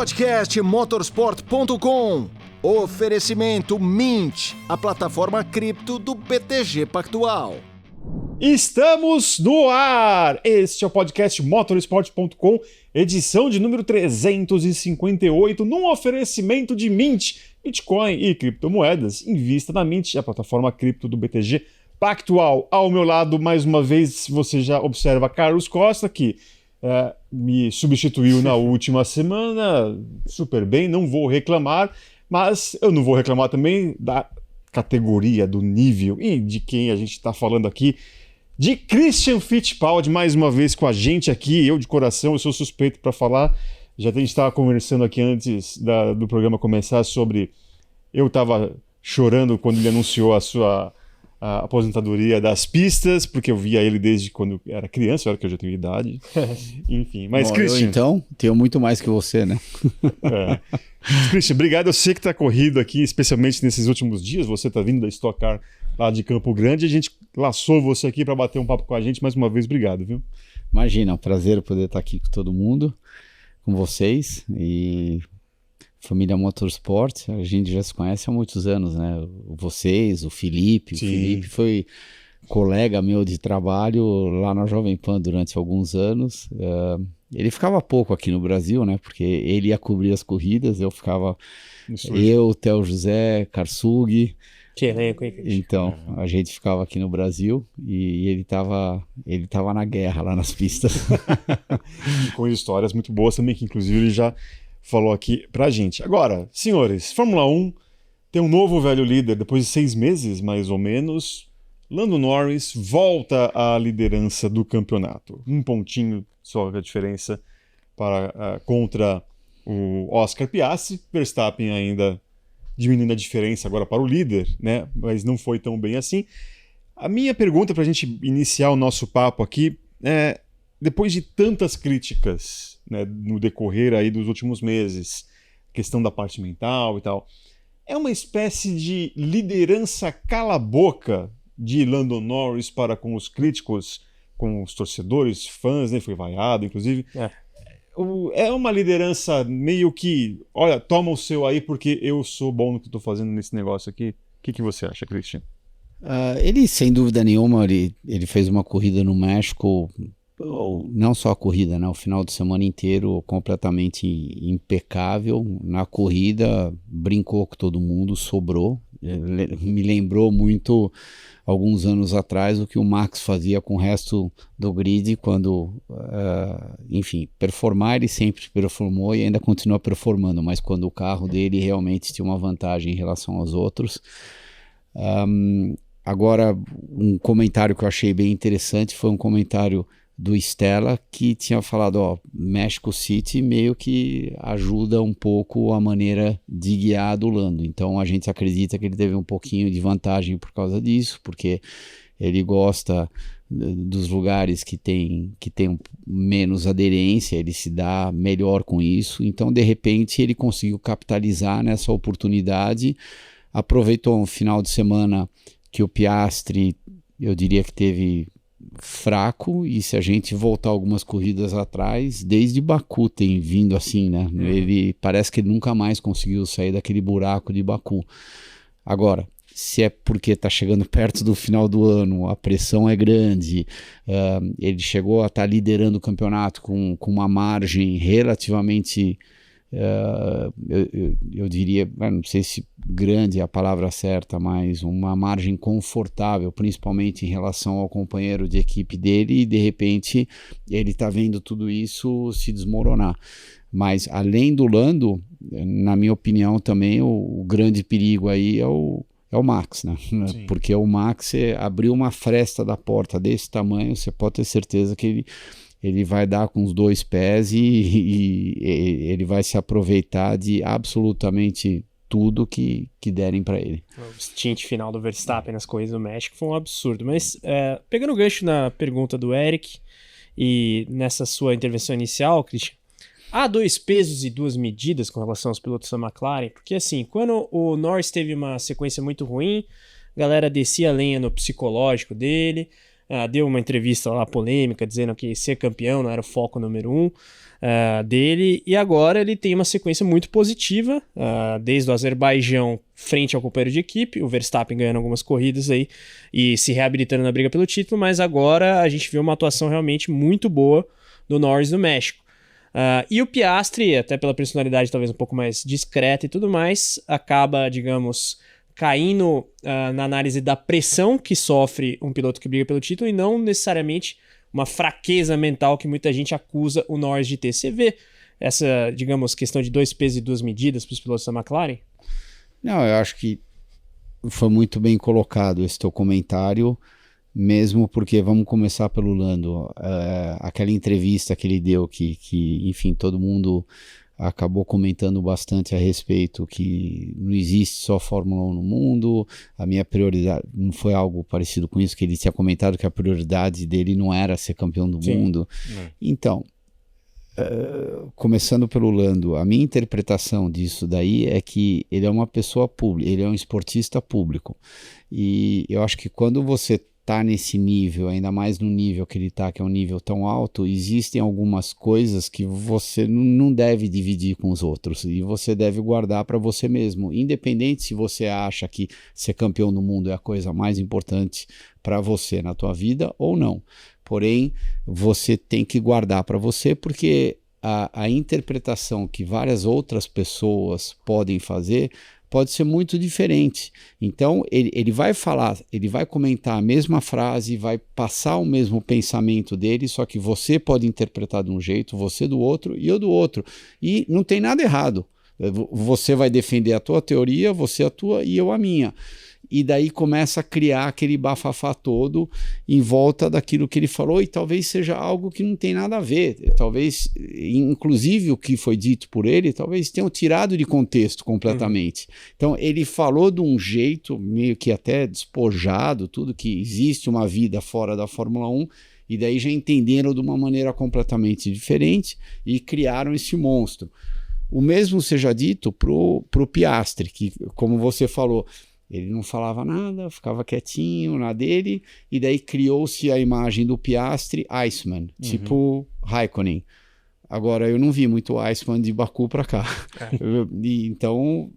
Podcast motorsport.com. Oferecimento Mint, a plataforma cripto do BTG Pactual. Estamos no ar! Este é o podcast motorsport.com, edição de número 358, num oferecimento de Mint, Bitcoin e criptomoedas. Invista na Mint, a plataforma cripto do BTG Pactual. Ao meu lado, mais uma vez, você já observa Carlos Costa, que me substituiu na última semana, super bem, não vou reclamar, mas eu não vou reclamar também da categoria, do nível e de quem a gente está falando aqui, de Christian Fittipaldi, mais uma vez com a gente aqui, eu de coração, eu sou suspeito para falar, já a gente estava conversando aqui antes do programa começar sobre, eu estava chorando quando ele anunciou a sua aposentadoria das pistas, porque eu via ele desde quando era criança, olha que eu já tenho idade, enfim, mas bom, Christian... Eu, então, tenho muito mais que você, né? Christian, obrigado, eu sei que está corrido aqui, especialmente nesses últimos dias, você está vindo da Stock Car lá de Campo Grande, a gente laçou você aqui para bater um papo com a gente, mais uma vez, obrigado, viu? Imagina, é um prazer poder estar aqui com todo mundo, com vocês, e família Motorsport, a gente já se conhece há muitos anos, né? Vocês, o Felipe foi colega meu de trabalho lá na Jovem Pan durante alguns anos. Ele ficava pouco aqui no Brasil, né? Porque ele ia cobrir as corridas, eu ficava... Eu, Theo José, Karsug. Que elenco, hein? Então, a gente ficava aqui no Brasil e ele tava na guerra lá nas pistas. Com histórias muito boas também, que inclusive ele já falou aqui pra gente. Agora, senhores, Fórmula 1 tem um novo velho líder, depois de 6 meses, mais ou menos. Lando Norris volta à liderança do campeonato. Um pontinho só a diferença contra o Oscar Piastri. Verstappen ainda diminuindo a diferença agora para o líder, né? Mas não foi tão bem assim. A minha pergunta para a gente iniciar o nosso papo aqui é, depois de tantas críticas, né, no decorrer aí dos últimos meses, questão da parte mental e tal, é uma espécie de liderança cala-boca de Lando Norris para com os críticos, com os torcedores, fãs, né? Foi vaiado, inclusive. É uma liderança meio que, olha, toma o seu aí porque eu sou bom no que estou fazendo nesse negócio aqui. O que você acha, Christian? Ele, sem dúvida nenhuma, ele fez uma corrida no México, não só a corrida, né? O final de semana inteiro completamente impecável. Na corrida, brincou com todo mundo, sobrou. Me lembrou muito, alguns anos atrás, o que o Max fazia com o resto do grid quando, enfim, performar ele sempre performou e ainda continua performando, mas quando o carro dele realmente tinha uma vantagem em relação aos outros. Agora, um comentário que eu achei bem interessante foi um comentário do Stella, que tinha falado, México City meio que ajuda um pouco a maneira de guiar do Lando, então a gente acredita que ele teve um pouquinho de vantagem por causa disso, porque ele gosta dos lugares que tem menos aderência, ele se dá melhor com isso, então de repente ele conseguiu capitalizar nessa oportunidade, aproveitou um final de semana que o Piastri, eu diria que teve fraco, e se a gente voltar algumas corridas atrás, desde Baku tem vindo assim, né? Ele parece que ele nunca mais conseguiu sair daquele buraco de Baku. Agora, se é porque está chegando perto do final do ano, a pressão é grande, ele chegou a estar liderando o campeonato com uma margem relativamente, eu diria, não sei se grande é a palavra certa, mas uma margem confortável, principalmente em relação ao companheiro de equipe dele, e de repente ele está vendo tudo isso se desmoronar. Mas além do Lando, na minha opinião também o grande perigo aí é o Max, né? Sim. Porque o Max abriu uma fresta da porta desse tamanho, você pode ter certeza que ele vai dar com os 2 pés e ele vai se aproveitar de absolutamente tudo que derem para ele. O stint final do Verstappen nas corridas do México foi um absurdo, mas pegando o gancho na pergunta do Eric e nessa sua intervenção inicial, Christian, há 2 pesos e 2 medidas com relação aos pilotos da McLaren, porque assim, quando o Norris teve uma sequência muito ruim, a galera descia a lenha no psicológico dele, deu uma entrevista lá polêmica, dizendo que ser campeão não era o foco número 1 dele, e agora ele tem uma sequência muito positiva, desde o Azerbaijão frente ao companheiro de equipe, o Verstappen ganhando algumas corridas aí e se reabilitando na briga pelo título, mas agora a gente viu uma atuação realmente muito boa do Norris no México. E o Piastri, até pela personalidade talvez um pouco mais discreta e tudo mais, acaba, digamos, caindo na análise da pressão que sofre um piloto que briga pelo título e não necessariamente uma fraqueza mental que muita gente acusa o Norris de ter. Você vê essa, digamos, questão de 2 pesos e 2 medidas para os pilotos da McLaren? Não, eu acho que foi muito bem colocado esse teu comentário, mesmo porque, vamos começar pelo Lando, aquela entrevista que ele deu, que enfim, todo mundo acabou comentando bastante a respeito, que não existe só Fórmula 1 no mundo, a minha prioridade, não foi algo parecido com isso, que ele tinha comentado que a prioridade dele não era ser campeão do mundo. Então, começando pelo Lando, a minha interpretação disso daí é que ele é uma pessoa pública, ele é um esportista público, e eu acho que quando você tá nesse nível, ainda mais no nível que ele tá, que é um nível tão alto, existem algumas coisas que você não deve dividir com os outros e você deve guardar para você mesmo, independente se você acha que ser campeão do mundo é a coisa mais importante para você na tua vida ou não. Porém, você tem que guardar para você, porque a interpretação que várias outras pessoas podem fazer pode ser muito diferente. Então, ele vai falar, ele vai comentar a mesma frase, vai passar o mesmo pensamento dele, só que você pode interpretar de um jeito, você do outro e eu do outro. E não tem nada errado. Você vai defender a tua teoria, você a tua e eu a minha. E daí começa a criar aquele bafafá todo em volta daquilo que ele falou, e talvez seja algo que não tem nada a ver. Talvez, inclusive o que foi dito por ele, talvez tenham tirado de contexto completamente. Então ele falou de um jeito meio que até despojado, tudo que existe uma vida fora da Fórmula 1, e daí já entenderam de uma maneira completamente diferente e criaram esse monstro. O mesmo seja dito pro Piastri, que, como você falou, ele não falava nada, ficava quietinho na dele, e daí criou-se a imagem do Piastri Iceman, tipo Raikkonen. Agora, eu não vi muito Iceman de Baku para cá. Então,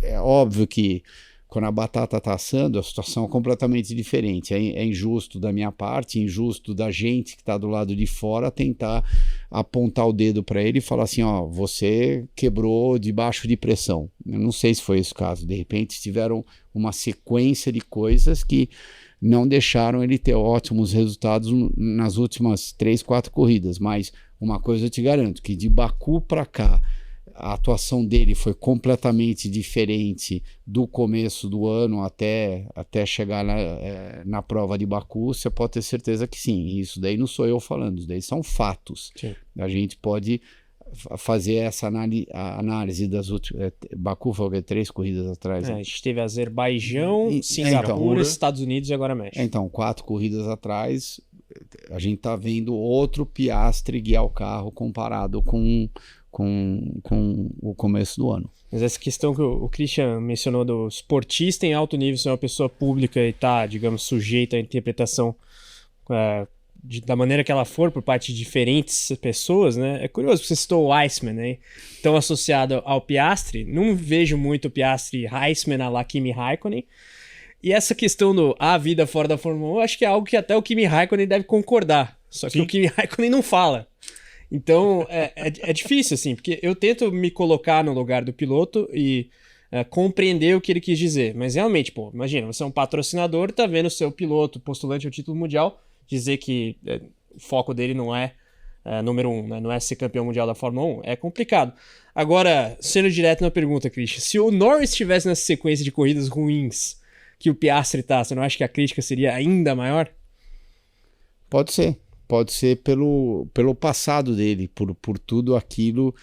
é óbvio que quando a batata está assando, a situação é completamente diferente. É injusto da minha parte, injusto da gente que está do lado de fora tentar apontar o dedo para ele e falar assim, ó, você quebrou debaixo de pressão. Eu não sei se foi esse o caso. De repente tiveram uma sequência de coisas que não deixaram ele ter ótimos resultados nas últimas 3, 4 corridas. Mas uma coisa eu te garanto, que de Baku para cá, a atuação dele foi completamente diferente do começo do ano até chegar na prova de Baku. Você pode ter certeza que sim. Isso daí não sou eu falando, isso daí são fatos. Sim. A gente pode fazer essa análise das últimas... Baku foi 3 corridas atrás. A gente teve Azerbaijão, Singapura, Estados Unidos e agora México. Então, 4 corridas atrás, a gente está vendo outro Piastri guiar o carro comparado com o começo do ano. Mas essa questão que o Christian mencionou do esportista em alto nível ser uma pessoa pública e tá, digamos, sujeita à interpretação da maneira que ela for por parte de diferentes pessoas, né? É curioso, você citou o Iceman, né? Tão associado ao Piastri. Não vejo muito o Piastri Iceman a la Kimi Raikkonen. E essa questão do vida fora da Fórmula 1, eu acho que é algo que até o Kimi Raikkonen deve concordar. Só que o Kimi Raikkonen não fala. Então, é difícil, assim, porque eu tento me colocar no lugar do piloto e compreender o que ele quis dizer. Mas realmente, pô, imagina, você é um patrocinador, tá vendo o seu piloto postulante ao título mundial dizer que o foco dele não é número 1, né? Não é ser campeão mundial da Fórmula 1. É complicado. Agora, sendo direto na pergunta, Christian, se o Norris estivesse nessa sequência de corridas ruins que o Piastri tá, você não acha que a crítica seria ainda maior? Pode ser pelo passado dele, por tudo aquilo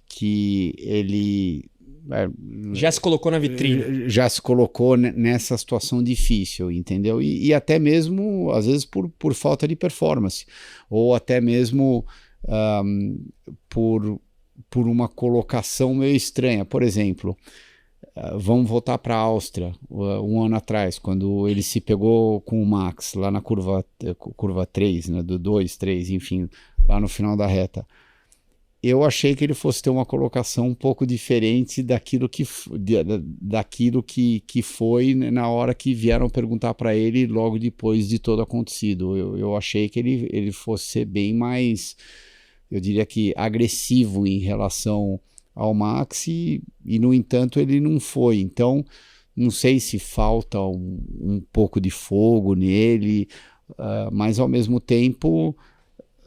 que ele... já se colocou na vitrine. Já se colocou nessa situação difícil, entendeu? E até mesmo, às vezes, por falta de performance. Ou até mesmo por uma colocação meio estranha. Por exemplo, Vamos voltar para a Áustria, um ano atrás, quando ele se pegou com o Max, lá na curva 3, né, do 2, 3, enfim, lá no final da reta. Eu achei que ele fosse ter uma colocação um pouco diferente daquilo que foi na hora que vieram perguntar para ele logo depois de todo acontecido. Eu achei que ele fosse ser bem mais, eu diria que agressivo em relação ao Max e no entanto ele não foi. Então não sei se falta um pouco de fogo nele, mas ao mesmo tempo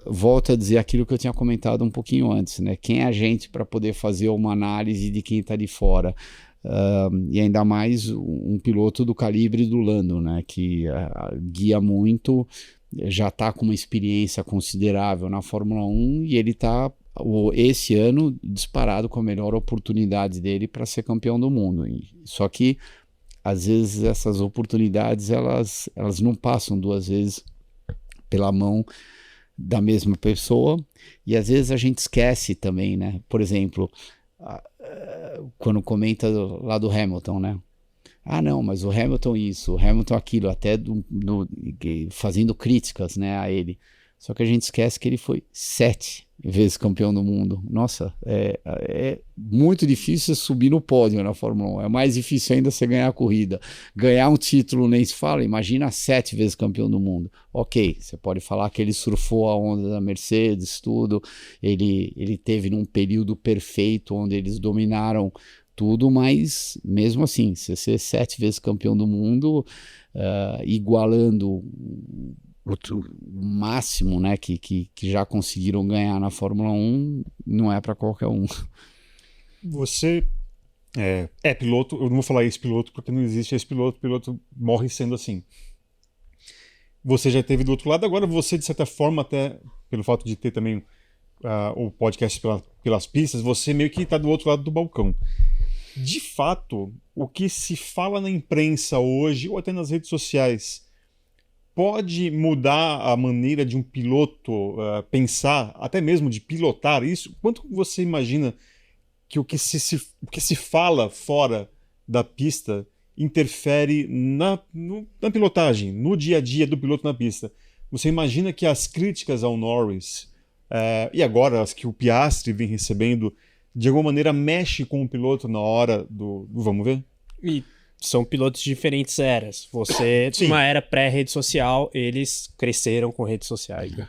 volto a dizer aquilo que eu tinha comentado um pouquinho antes, né? Quem é a gente para poder fazer uma análise de quem está de fora? E ainda mais um piloto do calibre do Lando, né? Que guia muito, já está com uma experiência considerável na Fórmula 1 e ele está, esse ano, disparado com a melhor oportunidade dele para ser campeão do mundo. Só que, às vezes, essas oportunidades elas não passam duas vezes pela mão da mesma pessoa, e às vezes a gente esquece também, né? Por exemplo, quando comenta lá do Hamilton, né? Ah, não, mas o Hamilton isso, o Hamilton aquilo, até fazendo críticas, né, a ele. Só que a gente esquece que ele foi 7 vezes campeão do mundo. Nossa, é muito difícil subir no pódio na Fórmula 1. É mais difícil ainda você ganhar a corrida. Ganhar um título nem se fala, imagina 7 vezes campeão do mundo. Ok, você pode falar que ele surfou a onda da Mercedes, tudo. Ele teve num período perfeito onde eles dominaram tudo, mas mesmo assim, você ser 7 vezes campeão do mundo, igualando o máximo, né, que já conseguiram ganhar na Fórmula 1, não é para qualquer um. Você é piloto, eu não vou falar ex-piloto porque não existe ex-piloto, piloto morre sendo assim. Você já esteve do outro lado, agora você, de certa forma, até pelo fato de ter também o podcast pelas pistas, você meio que está do outro lado do balcão. De fato, o que se fala na imprensa hoje, ou até nas redes sociais, pode mudar a maneira de um piloto pensar, até mesmo de pilotar isso? Quanto você imagina que o que se fala fora da pista interfere na pilotagem, no dia a dia do piloto na pista? Você imagina que as críticas ao Norris, e agora as que o Piastri vem recebendo, de alguma maneira mexe com o piloto na hora do vamos ver? E são pilotos de diferentes eras. Você, uma era pré-rede social, eles cresceram com redes sociais. Né?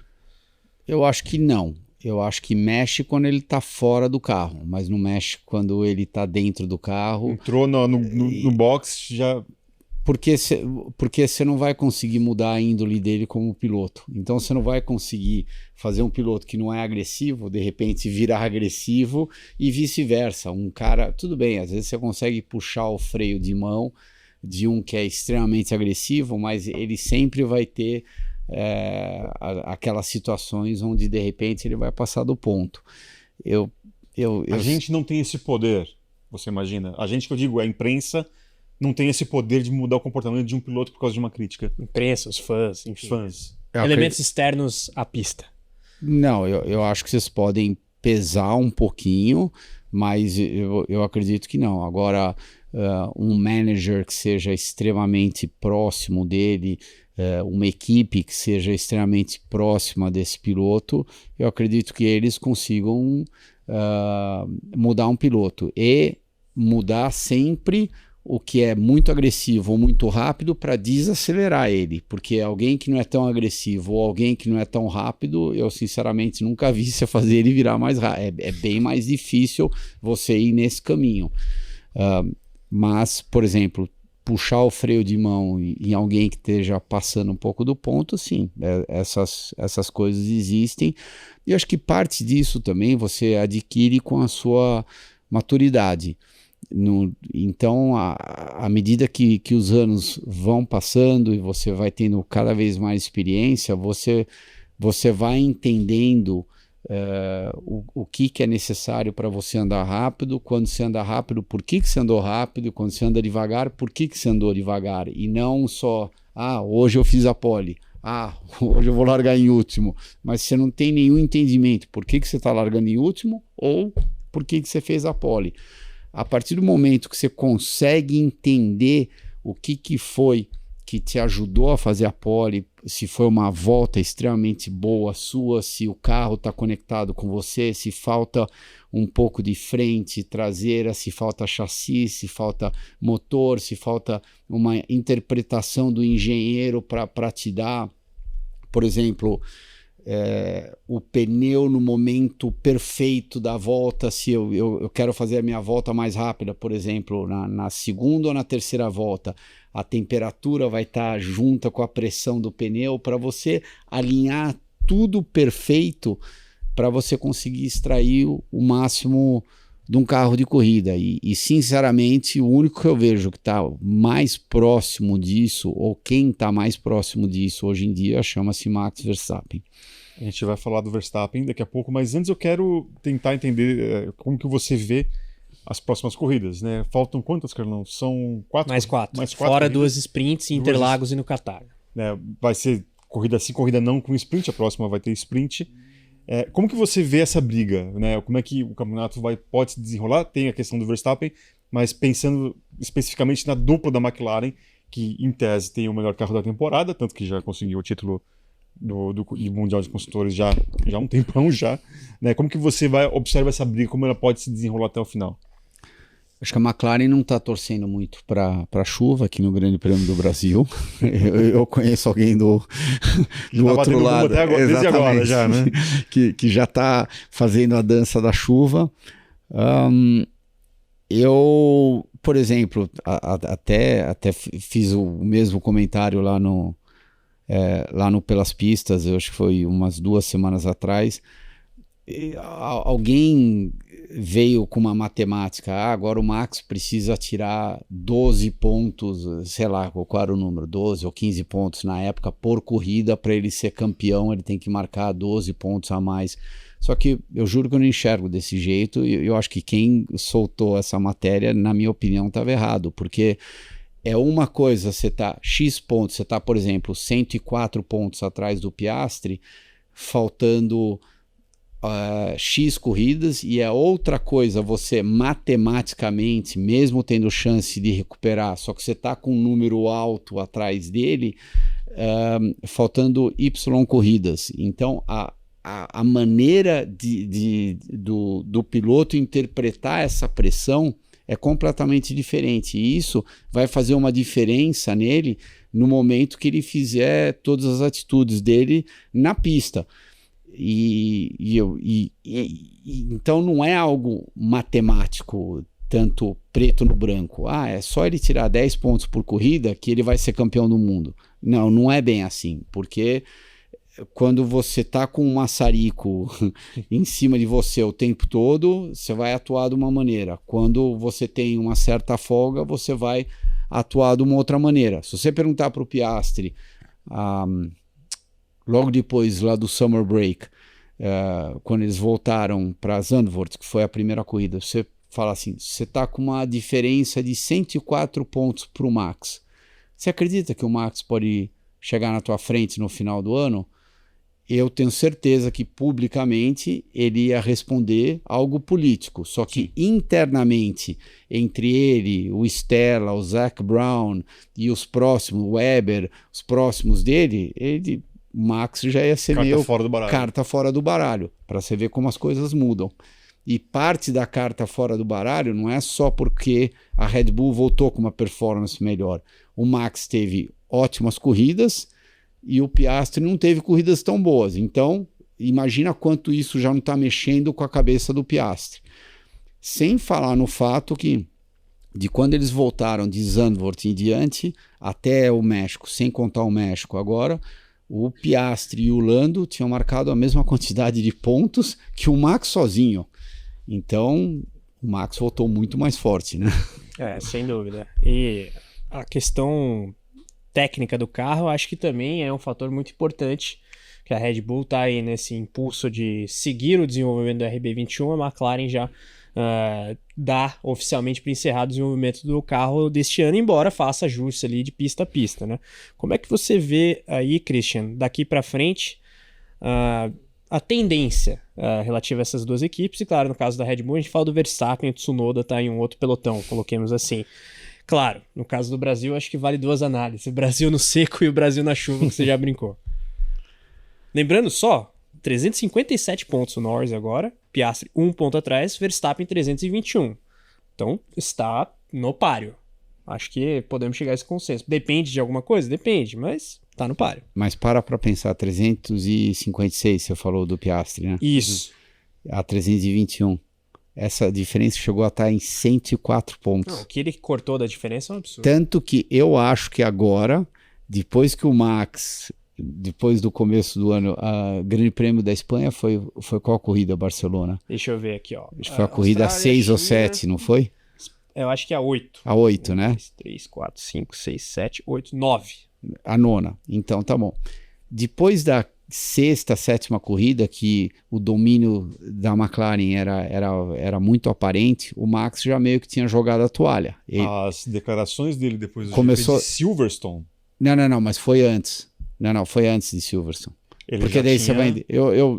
Eu acho que não. Eu acho que mexe quando ele está fora do carro, mas não mexe quando ele está dentro do carro. Entrou no box, já... Porque você não vai conseguir mudar a índole dele como piloto. Então você não vai conseguir fazer um piloto que não é agressivo, de repente virar agressivo e vice-versa. Um cara, tudo bem, às vezes você consegue puxar o freio de mão de um que é extremamente agressivo, mas ele sempre vai ter aquelas situações onde de repente ele vai passar do ponto. A gente não tem esse poder, você imagina? A gente, que eu digo, a imprensa não tem esse poder de mudar o comportamento de um piloto por causa de uma crítica. Imprensa, os fãs, enfim. Os fãs. Elementos externos à pista. Não, eu acho que vocês podem pesar um pouquinho, mas eu acredito que não. Agora, um manager que seja extremamente próximo dele, uma equipe que seja extremamente próxima desse piloto, eu acredito que eles consigam mudar um piloto. E mudar sempre o que é muito agressivo ou muito rápido para desacelerar ele, porque alguém que não é tão agressivo ou alguém que não é tão rápido, eu sinceramente nunca vi você fazer ele virar mais rápido. É bem mais difícil você ir nesse caminho. Mas, por exemplo, puxar o freio de mão em alguém que esteja passando um pouco do ponto, sim, essas coisas existem. E eu acho que parte disso também você adquire com a sua maturidade. Então, à medida que os anos vão passando e você vai tendo cada vez mais experiência, você vai entendendo o que é necessário para você andar rápido. Quando você anda rápido, por que você andou rápido? Quando você anda devagar, por que você andou devagar? E não só, hoje eu fiz a pole, hoje eu vou largar em último. Mas você não tem nenhum entendimento por que você está largando em último ou por que você fez a pole. A partir do momento que você consegue entender o que foi que te ajudou a fazer a pole, se foi uma volta extremamente boa sua, se o carro está conectado com você, se falta um pouco de frente, traseira, se falta chassi, se falta motor, se falta uma interpretação do engenheiro para te dar, por exemplo, o pneu no momento perfeito da volta, se eu quero fazer a minha volta mais rápida, por exemplo, na segunda ou na terceira volta, a temperatura vai estar junta com a pressão do pneu para você alinhar tudo perfeito para você conseguir extrair o máximo de um carro de corrida. E sinceramente, o único que eu vejo que está mais próximo disso, ou quem está mais próximo disso hoje em dia, chama-se Max Verstappen. A gente vai falar do Verstappen daqui a pouco, mas antes eu quero tentar entender como que você vê as próximas corridas, né? Faltam quantas, Carlão? São 4? Mais 4. Mais 4 Fora corridas. 2 sprints, Interlagos e no Qatar. Vai ser corrida sim, corrida não com sprint, a próxima vai ter sprint. Como que você vê essa briga, né? Como é que o campeonato pode se desenrolar? Tem a questão do Verstappen, mas pensando especificamente na dupla da McLaren, que em tese tem o melhor carro da temporada, tanto que já conseguiu o título do Mundial de Construtores já há um tempão já, né? Como que você observa essa briga, como ela pode se desenrolar até o final? Acho que a McLaren não está torcendo muito para chuva aqui no Grande Prêmio do Brasil. eu conheço alguém do outro lado, até agora, desde agora já, né? que já está fazendo a dança da chuva. Eu, por exemplo, até fiz o mesmo comentário lá no Pelas Pistas, eu acho que foi umas 2 semanas atrás. Alguém veio com uma matemática, agora o Max precisa tirar 12 pontos, sei lá qual era o número, 12 ou 15 pontos na época por corrida, para ele ser campeão ele tem que marcar 12 pontos a mais. Só que eu juro que eu não enxergo desse jeito, e eu acho que quem soltou essa matéria, na minha opinião, estava errado, porque é uma coisa, você tá X pontos, você tá, por exemplo, 104 pontos atrás do Piastri, faltando X corridas, e é outra coisa você matematicamente, mesmo tendo chance de recuperar, só que você está com um número alto atrás dele, faltando Y corridas. Então a maneira do piloto interpretar essa pressão é completamente diferente, e isso vai fazer uma diferença nele no momento que ele fizer todas as atitudes dele na pista. Então não é algo matemático, tanto preto no branco. É só ele tirar 10 pontos por corrida que ele vai ser campeão do mundo. Não é bem assim, porque quando você está com um maçarico em cima de você o tempo todo, você vai atuar de uma maneira. Quando você tem uma certa folga, você vai atuar de uma outra maneira. Se você perguntar para o Piastri, logo depois lá do Summer Break, quando eles voltaram para Zandvoort, que foi a primeira corrida, você fala assim, você está com uma diferença de 104 pontos para o Max. Você acredita que o Max pode chegar na tua frente no final do ano? Eu tenho certeza que publicamente ele ia responder algo político, só que internamente, entre ele, o Stella, o Zac Brown e os próximos, o Weber, os próximos dele, o Max já ia ser carta fora do baralho, para você ver como as coisas mudam. E parte da carta fora do baralho não é só porque a Red Bull voltou com uma performance melhor. O Max teve ótimas corridas e o Piastri não teve corridas tão boas. Então, imagina quanto isso já não está mexendo com a cabeça do Piastri. Sem falar no fato que, de quando eles voltaram de Zandvoort em diante até o México, sem contar o México agora, o Piastri e o Lando tinham marcado a mesma quantidade de pontos que o Max sozinho. Então, o Max voltou muito mais forte, né? Sem dúvida. E a questão técnica do carro, acho que também é um fator muito importante, que a Red Bull está aí nesse impulso de seguir o desenvolvimento do RB21, a McLaren já dá oficialmente para encerrar o desenvolvimento do carro deste ano, embora faça ajustes ali de pista a pista, né? Como é que você vê aí, Christian, daqui para frente, a tendência relativa a essas duas equipes, e claro, no caso da Red Bull, a gente fala do Verstappen, o Tsunoda tá em um outro pelotão, coloquemos assim. Claro, no caso do Brasil, acho que vale duas análises, o Brasil no seco e o Brasil na chuva, que você já brincou. Lembrando só, 357 pontos o Norris agora, Piastri 1 ponto atrás, Verstappen 321. Então, está no páreo. Acho que podemos chegar a esse consenso. Depende de alguma coisa? Depende, mas tá no páreo. Mas para pensar, 356 você falou do Piastri, né? Isso. A 321. Essa diferença chegou a estar em 104 pontos. Não, o que ele cortou da diferença é um absurdo. Tanto que eu acho que agora, depois que o Max, depois do começo do ano, a Grande Prêmio da Espanha foi qual corrida? Barcelona? Deixa eu ver aqui, ó. Acho que foi a corrida 6 ou 7, não foi? Eu acho que é a 8. A 8, né? 2, 3, 4, 5, 6, 7, 8, 9. A 9ª. Então, tá bom. Depois da 6ª, 7ª corrida, que o domínio da McLaren era muito aparente, o Max já meio que tinha jogado a toalha. As declarações dele depois do Começou... GP de Silverstone. Não, mas foi antes. Não, foi antes de Silverstone. Ele porque daí tinha... você vai...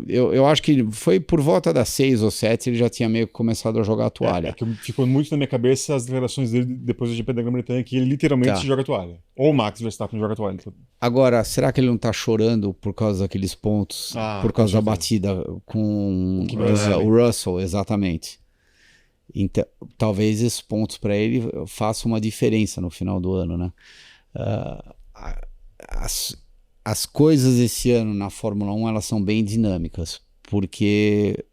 Eu acho que foi por volta das 6 ou 7, ele já tinha meio que começado a jogar a toalha. É que ficou muito na minha cabeça as declarações dele depois do GP da Grã-Bretanha, que ele literalmente joga a toalha. Ou o Max Verstappen joga a toalha. Agora, será que ele não tá chorando por causa daqueles pontos, por causa da batida com o Russell, exatamente. Então, talvez esses pontos para ele façam uma diferença no final do ano, né? As coisas esse ano na Fórmula 1 elas são bem dinâmicas, porque,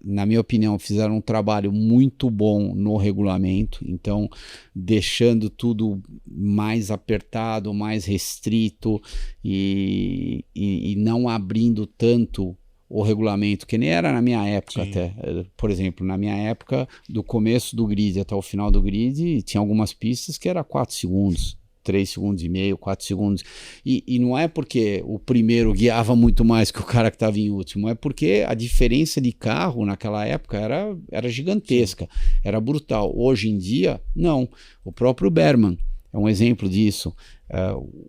na minha opinião, fizeram um trabalho muito bom no regulamento, então deixando tudo mais apertado, mais restrito e não abrindo tanto o regulamento, que nem era na minha época. Sim. Até. Por exemplo, na minha época, do começo do grid até o final do grid, tinha algumas pistas que era 4 segundos. 3 segundos e meio, 4 segundos. E não é porque o primeiro guiava muito mais que o cara que estava em último, é porque a diferença de carro naquela época era gigantesca, era brutal. Hoje em dia, não. O próprio Berman é um exemplo disso.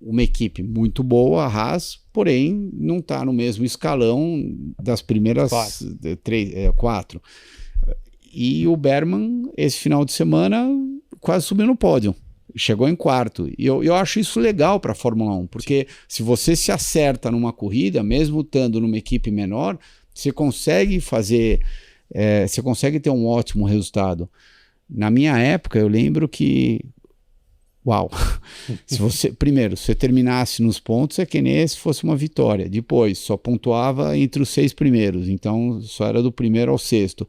Uma equipe muito boa, a Haas, porém não está no mesmo escalão das primeiras 4. E o Berman, esse final de semana, quase subiu no pódio. Chegou em 4º. E eu acho isso legal para a Fórmula 1, porque se você se acerta numa corrida, mesmo estando numa equipe menor, você consegue fazer, você consegue ter um ótimo resultado. Na minha época, eu lembro que, se você terminasse nos pontos, é que nem se fosse uma vitória. Depois, só pontuava entre os 6 primeiros, então só era do primeiro ao 6º.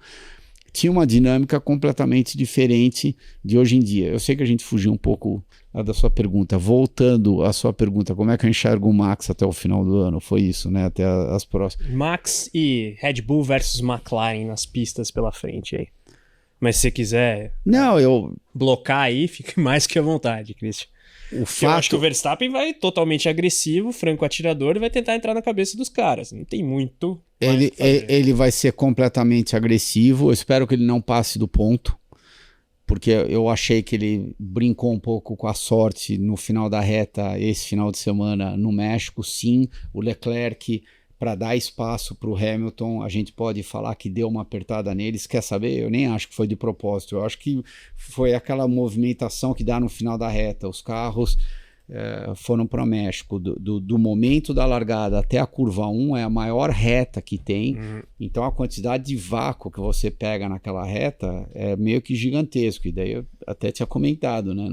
Tinha uma dinâmica completamente diferente de hoje em dia. Eu sei que a gente fugiu um pouco da sua pergunta. Voltando à sua pergunta, como é que eu enxergo o Max até o final do ano? Foi isso, né? Até as próximas. Max e Red Bull versus McLaren nas pistas pela frente aí. Mas se você quiser blocar aí, fique mais que à vontade, Christian. Eu acho que o Verstappen vai totalmente agressivo, franco atirador, e vai tentar entrar na cabeça dos caras. Não tem muito. Ele vai ser completamente agressivo. Eu espero que ele não passe do ponto, porque eu achei que ele brincou um pouco com a sorte no final da reta, esse final de semana no México. Sim, o Leclerc, para dar espaço para o Hamilton, a gente pode falar que deu uma apertada neles. Quer saber? Eu nem acho que foi de propósito. Eu acho que foi aquela movimentação que dá no final da reta. Os carros foram para o México. Do momento da largada até a curva 1 é a maior reta que tem. Então a quantidade de vácuo que você pega naquela reta é meio que gigantesco. E daí eu até tinha comentado, né?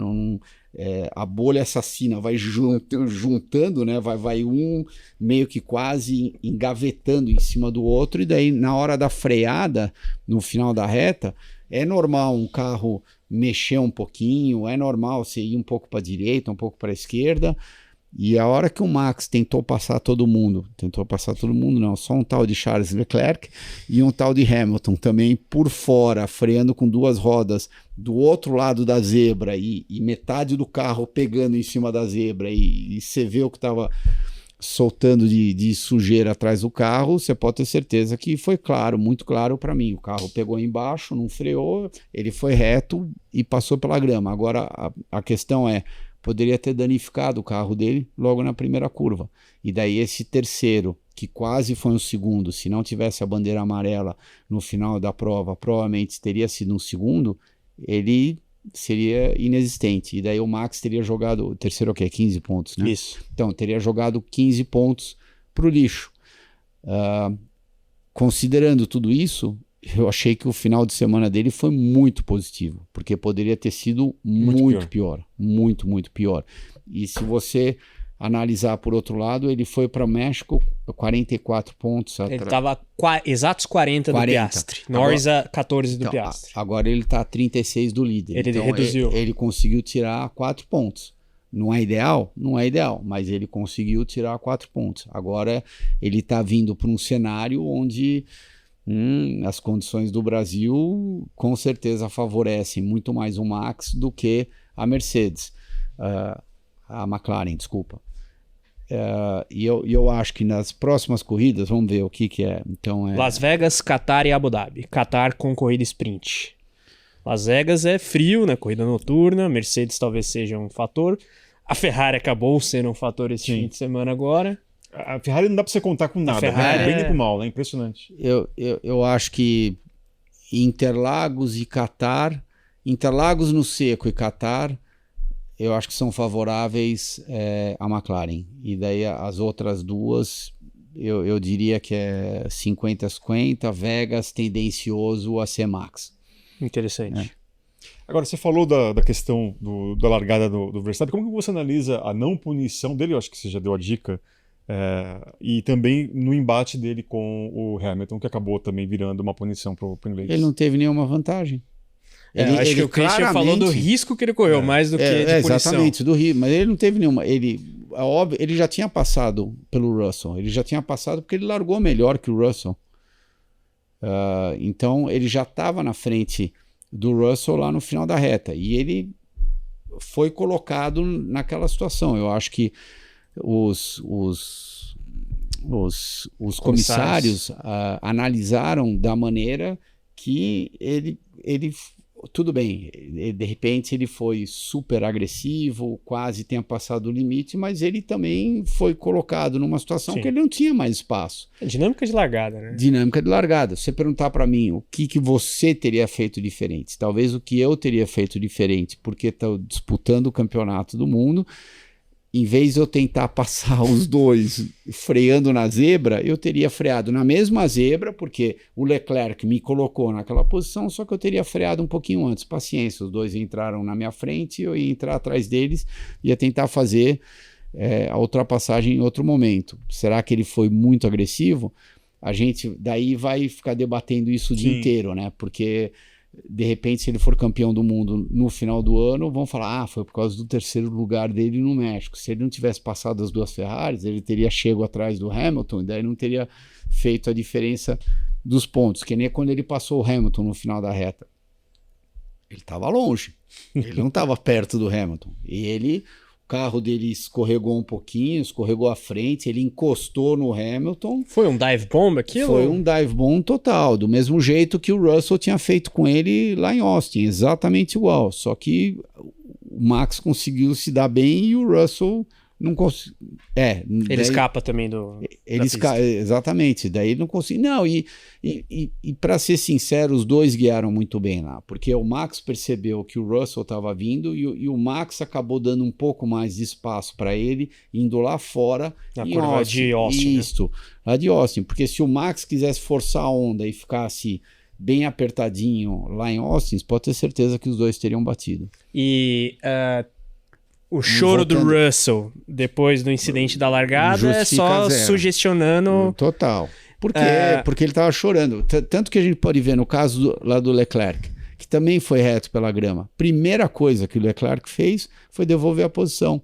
A bolha assassina vai juntando, né? Vai um meio que quase engavetando em cima do outro, e daí na hora da freada, no final da reta, é normal um carro mexer um pouquinho, é normal você ir um pouco para a direita, um pouco para a esquerda. E a hora que o Max tentou passar todo mundo não, só um tal de Charles Leclerc e um tal de Hamilton também por fora, freando com 2 rodas do outro lado da zebra e metade do carro pegando em cima da zebra, e você vê o que estava soltando de sujeira atrás do carro, você pode ter certeza que foi claro, muito claro para mim. O carro pegou embaixo, não freou, ele foi reto e passou pela grama. Agora a questão poderia ter danificado o carro dele logo na primeira curva. E daí esse terceiro que quase foi um segundo, se não tivesse a bandeira amarela no final da prova, provavelmente teria sido um segundo, ele seria inexistente. E daí o Max teria jogado, o terceiro é o quê? 15 pontos, né? Isso. Então, teria jogado 15 pontos para o lixo. Considerando tudo isso, eu achei que o final de semana dele foi muito positivo, porque poderia ter sido muito pior. Muito, muito pior. E se você analisar por outro lado, ele foi para o México 44 pontos. Ele estava exatos 40 do Piastri. Norris a 14 do Piastri. Agora ele está a 36 do líder. Ele então, reduziu. Ele conseguiu tirar 4 pontos. Não é ideal? Não é ideal, mas ele conseguiu tirar 4 pontos. Agora ele está vindo para um cenário onde as condições do Brasil com certeza favorecem muito mais o Max do que a Mercedes. A McLaren, desculpa. E eu acho que nas próximas corridas, vamos ver o que é. Então, Las Vegas, Qatar e Abu Dhabi. Qatar com corrida sprint. Las Vegas é frio, né? Corrida noturna. Mercedes talvez seja um fator. A Ferrari acabou sendo um fator esse fim de semana agora. A Ferrari não dá pra você contar com nada. Ferrari bem nem pro mal, né? Impressionante. Eu acho que Interlagos e Qatar, Interlagos no seco e Qatar, eu acho que são favoráveis à McLaren. E daí as outras duas, eu diria que é 50-50, Vegas tendencioso a ser Max. Interessante. Agora, você falou da questão da largada do Verstappen. Como que você analisa a não punição dele? Eu acho que você já deu a dica. E também no embate dele com o Hamilton, que acabou também virando uma punição para o inglês. Ele não teve nenhuma vantagem. Acho que o Christian falou do risco que ele correu, mais do que de punição. Exatamente, do risco. Mas ele não teve nenhuma. Óbvio, ele já tinha passado pelo Russell. Ele já tinha passado porque ele largou melhor que o Russell. Então, ele já estava na frente do Russell lá no final da reta. E ele foi colocado naquela situação. Eu acho que os comissários analisaram da maneira que ele tudo bem, de repente ele foi super agressivo, quase tenha passado o limite, mas ele também foi colocado numa situação que ele não tinha mais espaço. Dinâmica de largada, né? Dinâmica de largada. Se você perguntar para mim o que você teria feito diferente, talvez o que eu teria feito diferente, porque estou disputando o campeonato do mundo, em vez de eu tentar passar os dois freando na zebra, eu teria freado na mesma zebra, porque o Leclerc me colocou naquela posição, só que eu teria freado um pouquinho antes. Paciência, os dois entraram na minha frente, eu ia entrar atrás deles, ia tentar fazer a ultrapassagem em outro momento. Será que ele foi muito agressivo? A gente daí vai ficar debatendo isso o dia inteiro, né? Porque de repente, se ele for campeão do mundo no final do ano, vão falar, foi por causa do terceiro lugar dele no México. Se ele não tivesse passado as duas Ferraris, ele teria chego atrás do Hamilton, e daí não teria feito a diferença dos pontos, que nem quando ele passou o Hamilton no final da reta. Ele estava longe, ele não estava perto do Hamilton. E o carro dele escorregou um pouquinho, escorregou à frente, ele encostou no Hamilton. Foi um dive bomb aquilo? Foi um dive bomb total, do mesmo jeito que o Russell tinha feito com ele lá em Austin, exatamente igual. Só que o Max conseguiu se dar bem e o Russell não conseguiu. Ele escapa também exatamente, daí ele não conseguiu. Não, e para ser sincero, os dois guiaram muito bem lá, porque o Max percebeu que o Russell estava vindo e o Max acabou dando um pouco mais de espaço para ele, indo lá fora na curva de Austin. Isso, lá de Austin, porque se o Max quisesse forçar a onda e ficasse bem apertadinho lá em Austin, pode ter certeza que os dois teriam batido. E o choro do Russell depois do incidente da largada é só sugestionando. Total. Por quê? Porque ele estava chorando. Tanto que a gente pode ver no caso lá do Leclerc, que também foi reto pela grama. Primeira coisa que o Leclerc fez foi devolver a posição.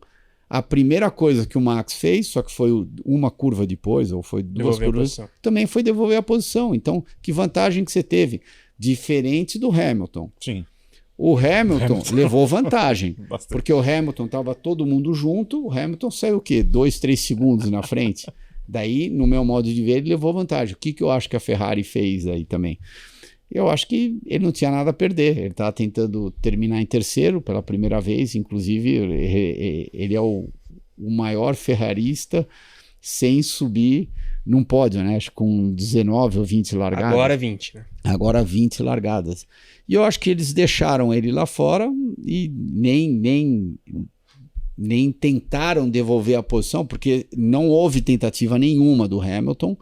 A primeira coisa que o Max fez, só que foi uma curva depois, ou foi duas curvas, também foi devolver a posição. Então, que vantagem que você teve? Diferente do Hamilton. Sim. O Hamilton levou vantagem, porque o Hamilton estava todo mundo junto, o Hamilton saiu o quê? 2, 3 segundos na frente. Daí, no meu modo de ver, ele levou vantagem. O que eu acho que a Ferrari fez aí também? Eu acho que ele não tinha nada a perder. Ele estava tentando terminar em terceiro pela primeira vez, inclusive ele é o maior ferrarista sem subir num pódio, né? Acho que com 19 ou 20 largadas. Agora 20, né? Agora 20 largadas. E eu acho que eles deixaram ele lá fora e nem tentaram devolver a posição, porque não houve tentativa nenhuma do Hamilton,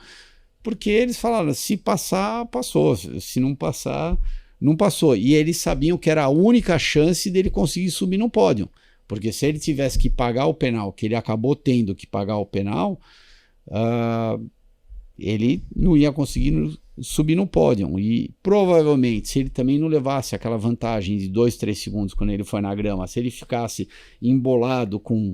porque eles falaram, se passar, passou. Se não passar, não passou. E eles sabiam que era a única chance dele conseguir subir no pódio. Porque se ele tivesse que pagar o penal, que ele acabou tendo que pagar o penal, ele não ia conseguir subir no pódio. E provavelmente, se ele também não levasse aquela vantagem de 2, 3 segundos quando ele foi na grama, se ele ficasse embolado com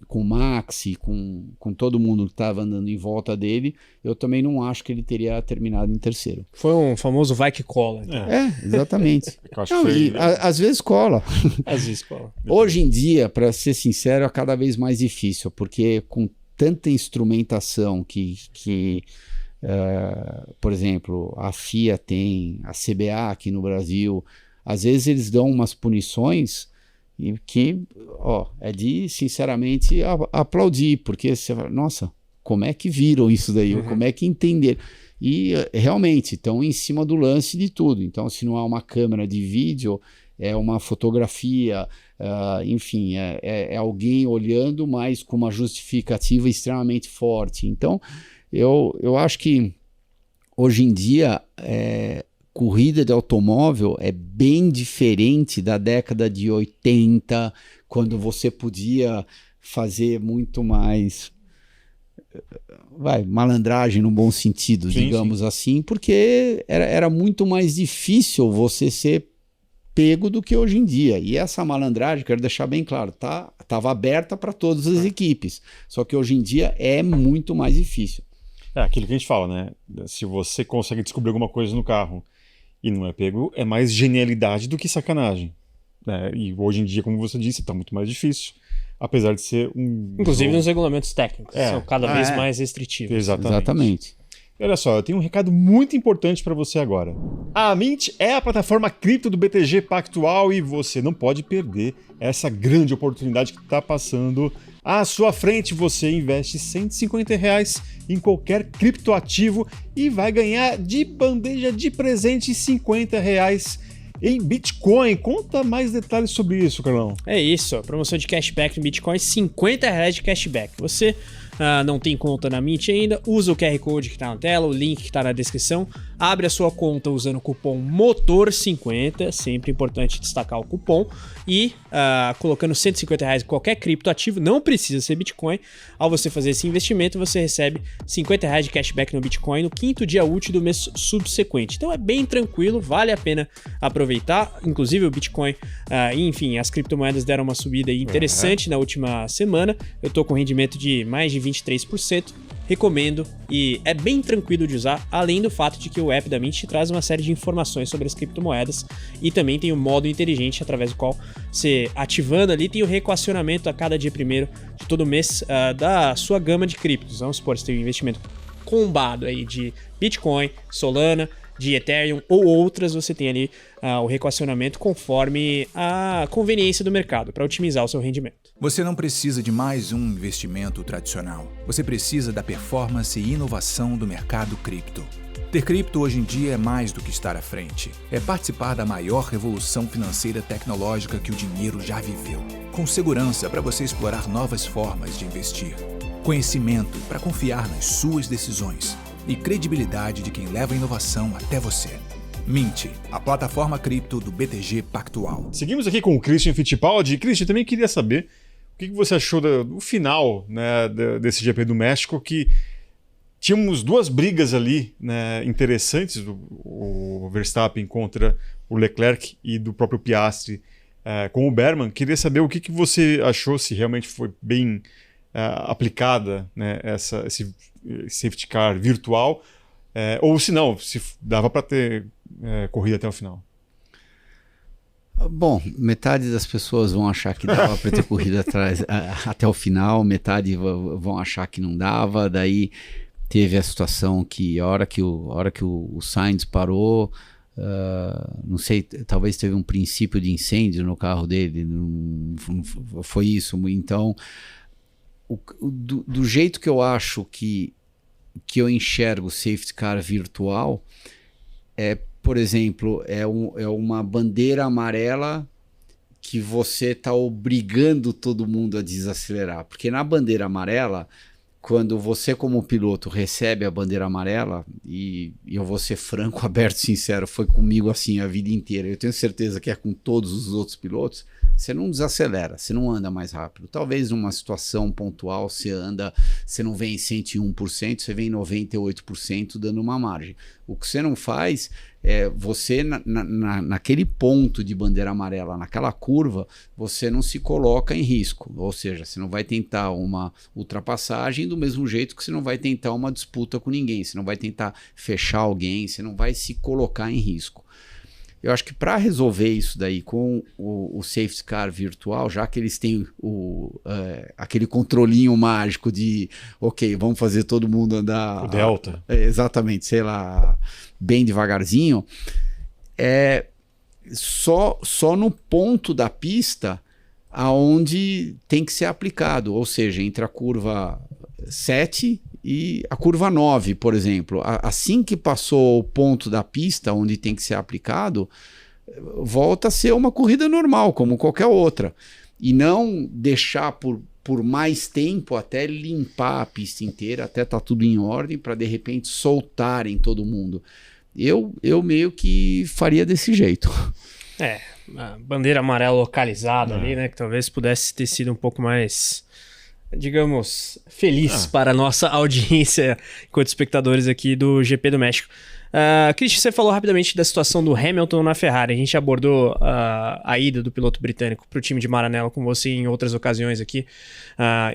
o Max, com todo mundo que estava andando em volta dele, eu também não acho que ele teria terminado em terceiro. Foi um famoso vai que cola. Então. Exatamente. Não, às vezes cola. Às vezes cola. Hoje em dia, para ser sincero, é cada vez mais difícil, porque com tanta instrumentação que por exemplo, a FIA tem, a CBA aqui no Brasil, às vezes eles dão umas punições que é de, sinceramente, aplaudir, porque você fala, nossa, como é que viram isso daí? Como é que entenderam? E realmente estão em cima do lance de tudo. Então, se não há uma câmera de vídeo, é uma fotografia, enfim, é alguém olhando, mas com uma justificativa extremamente forte. Então, eu acho que hoje em dia corrida de automóvel é bem diferente da década de 80, quando você podia fazer muito mais malandragem no bom sentido, digamos assim, porque era muito mais difícil você ser pego do que hoje em dia. E essa malandragem, quero deixar bem claro, estava aberta para todas as equipes, só que hoje em dia é muito mais difícil. É aquilo que a gente fala, né? Se você consegue descobrir alguma coisa no carro e não é pego, é mais genialidade do que sacanagem. Né? E hoje em dia, como você disse, está muito mais difícil. Apesar de ser um... Inclusive nos regulamentos técnicos, são cada vez mais restritivos. Exatamente. E olha só, eu tenho um recado muito importante para você agora. A Mint é a plataforma cripto do BTG Pactual e você não pode perder essa grande oportunidade que está passando à sua frente. Você investe R$150 em qualquer criptoativo e vai ganhar de bandeja de presente R$50 em Bitcoin. Conta mais detalhes sobre isso, Carlão. É isso, a promoção de cashback no Bitcoin, R$50 de cashback. Você não tem conta na Mint ainda, usa o QR Code que está na tela, o link que está na descrição, abre a sua conta usando o cupom MOTOR50, sempre importante destacar o cupom, e colocando R$150 em qualquer criptoativo, não precisa ser Bitcoin. Ao você fazer esse investimento, você recebe R$50 de cashback no Bitcoin no 5º dia útil do mês subsequente. Então é bem tranquilo, vale a pena aproveitar. Inclusive o Bitcoin, enfim, as criptomoedas deram uma subida interessante na última semana. Eu estou com rendimento de mais de 23%, recomendo e é bem tranquilo de usar, além do fato de que o app da Mint te traz uma série de informações sobre as criptomoedas e também tem o modo inteligente através do qual você, ativando ali, tem o reequacionamento a cada dia 1º de todo mês da sua gama de criptos. Vamos supor, você tem um investimento combado aí de Bitcoin, Solana, de Ethereum ou outras, você tem ali o reequacionamento conforme a conveniência do mercado para otimizar o seu rendimento. Você não precisa de mais um investimento tradicional. Você precisa da performance e inovação do mercado cripto. Ter cripto hoje em dia é mais do que estar à frente. É participar da maior revolução financeira tecnológica que o dinheiro já viveu. Com segurança para você explorar novas formas de investir. Conhecimento para confiar nas suas decisões. E credibilidade de quem leva a inovação até você. Mint, a plataforma cripto do BTG Pactual. Seguimos aqui com o Christian Fittipaldi. Christian, também queria saber o que você achou do final, né, desse GP do México, que tínhamos duas brigas ali, né, interessantes, o Verstappen contra o Leclerc e do próprio Piastri com o Berman. Queria saber o que você achou, se realmente foi bem aplicada, né, esse safety car virtual, ou se não, se dava para ter corrida até o final. Bom, metade das pessoas vão achar que dava para ter corrido até o final, metade vão achar que não dava. Daí teve a situação que a hora que o Sainz parou, não sei, talvez teve um princípio de incêndio no carro dele, não foi isso. Então, do jeito que eu acho que que eu enxergo safety car virtual é, por exemplo, é uma bandeira amarela que você está obrigando todo mundo a desacelerar. Porque na bandeira amarela, quando você como piloto recebe a bandeira amarela, e eu vou ser franco, aberto, sincero, foi comigo assim a vida inteira, eu tenho certeza que é com todos os outros pilotos, você não desacelera, você não anda mais rápido. Talvez numa situação pontual você não vem em 101%, você vem em 98% dando uma margem. O que você não faz é você naquele ponto de bandeira amarela, naquela curva, você não se coloca em risco. Ou seja, você não vai tentar uma ultrapassagem do mesmo jeito que você não vai tentar uma disputa com ninguém, você não vai tentar fechar alguém, você não vai se colocar em risco. Eu acho que para resolver isso daí com o safety car virtual, já que eles têm aquele controlinho mágico de, ok, vamos fazer todo mundo andar... O delta. Exatamente, sei lá, bem devagarzinho, só no ponto da pista aonde tem que ser aplicado, ou seja, entre a curva 7 e a curva 9, por exemplo. Assim que passou o ponto da pista onde tem que ser aplicado, volta a ser uma corrida normal, como qualquer outra. E não deixar por mais tempo até limpar a pista inteira, até tá tudo em ordem, para de repente soltarem todo mundo. Eu meio que faria desse jeito. A bandeira amarela localizada ali, né? Que talvez pudesse ter sido um pouco mais, digamos, feliz para a nossa audiência enquanto espectadores aqui do GP do México. Christian, você falou rapidamente da situação do Hamilton na Ferrari. A gente abordou a ida do piloto britânico para o time de Maranello com você em outras ocasiões aqui.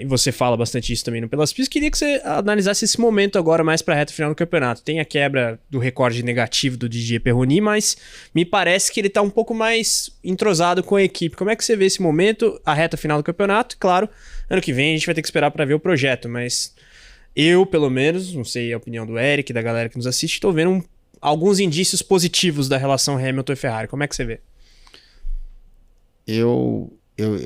E você fala bastante disso também no Pelas Pistas. Queria que você analisasse esse momento agora mais para a reta final do campeonato. Tem a quebra do recorde negativo do Didier Pironi, mas me parece que ele está um pouco mais entrosado com a equipe. Como é que você vê esse momento, a reta final do campeonato? Claro, ano que vem a gente vai ter que esperar para ver o projeto, mas... eu, pelo menos, não sei a opinião do Eric, da galera que nos assiste, estou vendo alguns indícios positivos da relação Hamilton e Ferrari. Como é que você vê? Eu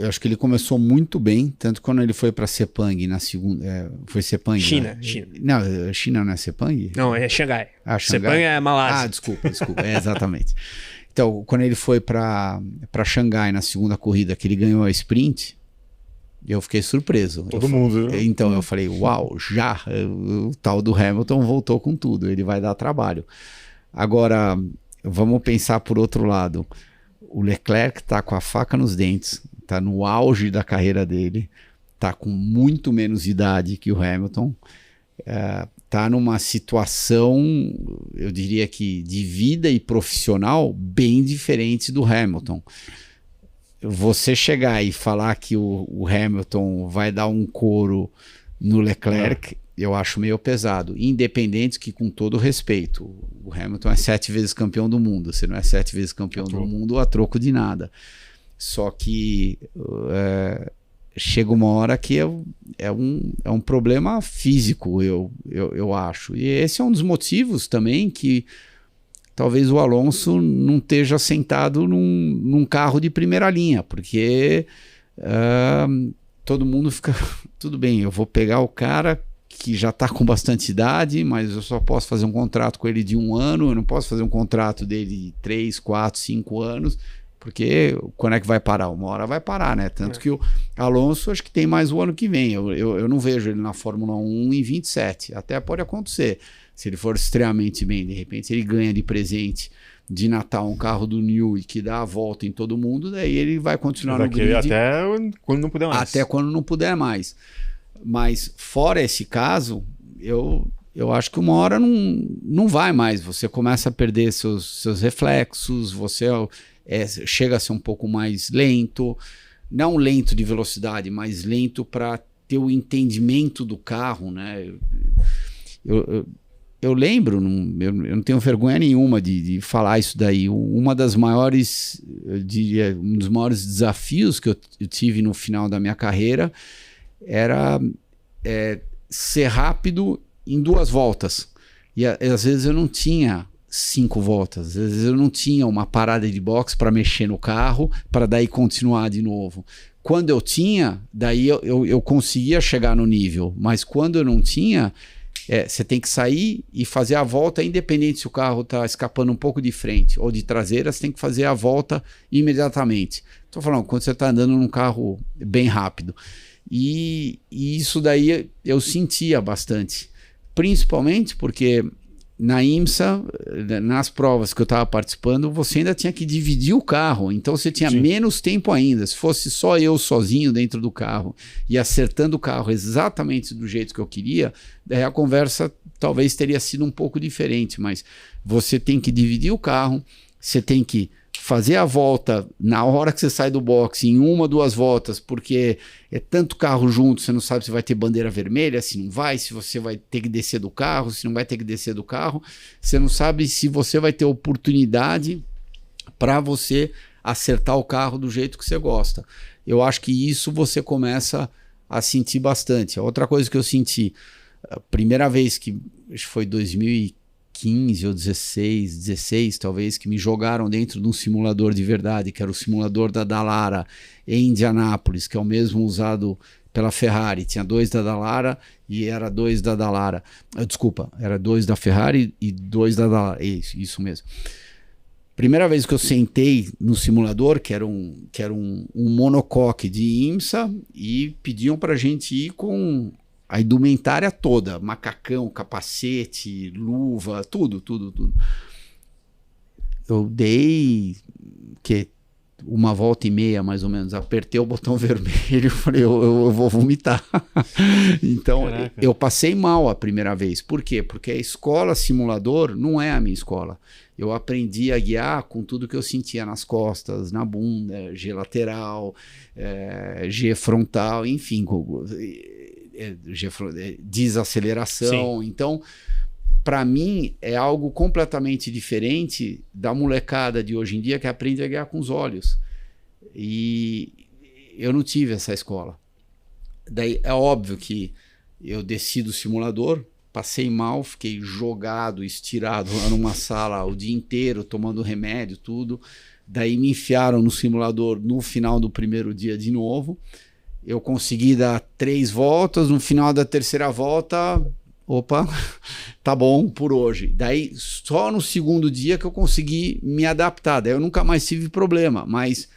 acho que ele começou muito bem, tanto quando ele foi para Sepang na segunda... foi Sepang? China, né? China. Não, China não é Sepang? Não, é Xangai. Xangai. Sepang é Malásia. Desculpa, exatamente. Então, quando ele foi para Xangai na segunda corrida, que ele ganhou a sprint... eu fiquei surpreso. Todo mundo. Né? Então eu falei, uau, o tal do Hamilton voltou com tudo, ele vai dar trabalho. Agora, vamos pensar por outro lado. O Leclerc está com a faca nos dentes, está no auge da carreira dele, está com muito menos idade que o Hamilton, está numa situação, eu diria que de vida e profissional bem diferente do Hamilton. Você chegar e falar que o Hamilton vai dar um couro no Leclerc, eu acho meio pesado. Independente que, com todo respeito, o Hamilton é 7 vezes campeão do mundo. Se não é 7 vezes campeão do mundo, a troco de nada. Só que chega uma hora que é um problema físico, eu acho. E esse é um dos motivos também que talvez o Alonso não esteja sentado num carro de primeira linha, porque todo mundo fica... tudo bem, eu vou pegar o cara que já está com bastante idade, mas eu só posso fazer um contrato com ele de 1 ano, eu não posso fazer um contrato dele de 3, 4, 5 anos, porque quando é que vai parar? Uma hora vai parar, né? Tanto que o Alonso acho que tem mais o ano que vem, eu não vejo ele na Fórmula 1 em 27, até pode acontecer. Se ele for extremamente bem, de repente ele ganha de presente de Natal um carro do Newey que dá a volta em todo mundo, daí ele vai continuar no grid. Até quando não puder mais. Até quando não puder mais. Mas fora esse caso, eu acho que uma hora não vai mais. Você começa a perder seus reflexos, você chega a ser um pouco mais lento. Não lento de velocidade, mas lento para ter o entendimento do carro, né? Eu lembro, eu não tenho vergonha nenhuma de falar isso daí. Uma das maiores, um dos maiores desafios que eu tive no final da minha carreira era ser rápido em 2 voltas. E às vezes eu não tinha 5 voltas, às vezes eu não tinha uma parada de boxe para mexer no carro, para daí continuar de novo. Quando eu tinha, daí eu conseguia chegar no nível, mas quando eu não tinha... Você tem que sair e fazer a volta, independente se o carro está escapando um pouco de frente ou de traseira, você tem que fazer a volta imediatamente. Estou falando, quando você está andando num carro bem rápido. E isso daí eu sentia bastante, principalmente porque na IMSA, nas provas que eu estava participando, você ainda tinha que dividir o carro, então você tinha menos tempo ainda. Se fosse só eu sozinho dentro do carro e acertando o carro exatamente do jeito que eu queria, daí a conversa talvez teria sido um pouco diferente, mas você tem que dividir o carro, você tem que fazer a volta na hora que você sai do boxe, em 1, 2 voltas, porque é tanto carro junto, você não sabe se vai ter bandeira vermelha, se não vai, se você vai ter que descer do carro, se não vai ter que descer do carro, você não sabe se você vai ter oportunidade para você acertar o carro do jeito que você gosta. Eu acho que isso você começa a sentir bastante. A outra coisa que eu senti, a primeira vez que acho que foi 2015 ou 16 talvez, que me jogaram dentro de um simulador de verdade, que era o simulador da Dallara em Indianápolis, que é o mesmo usado pela Ferrari. Tinha 2 da Dallara e era 2 da Dallara. Desculpa, era 2 da Ferrari e 2 da Dallara. Isso mesmo. Primeira vez que eu sentei no simulador, que era um monocoque de IMSA, e pediam pra gente ir com a indumentária toda, macacão, capacete, luva, tudo. Eu dei 1,5 volta mais ou menos, apertei o botão vermelho e falei, eu vou vomitar. Então, eu passei mal a primeira vez. Por quê? Porque a escola simulador não é a minha escola. Eu aprendi a guiar com tudo que eu sentia nas costas, na bunda, G lateral, G frontal, enfim, desaceleração. Sim. Então, para mim, é algo completamente diferente da molecada de hoje em dia que aprende a guiar com os olhos. E eu não tive essa escola. Daí é óbvio que eu desci do simulador, passei mal, fiquei jogado, estirado lá numa sala o dia inteiro, tomando remédio, tudo. Daí me enfiaram no simulador no final do primeiro dia de novo. Eu consegui dar 3 voltas, no final da terceira volta, opa, tá bom por hoje. Daí só no segundo dia que eu consegui me adaptar. Daí eu nunca mais tive problema, mas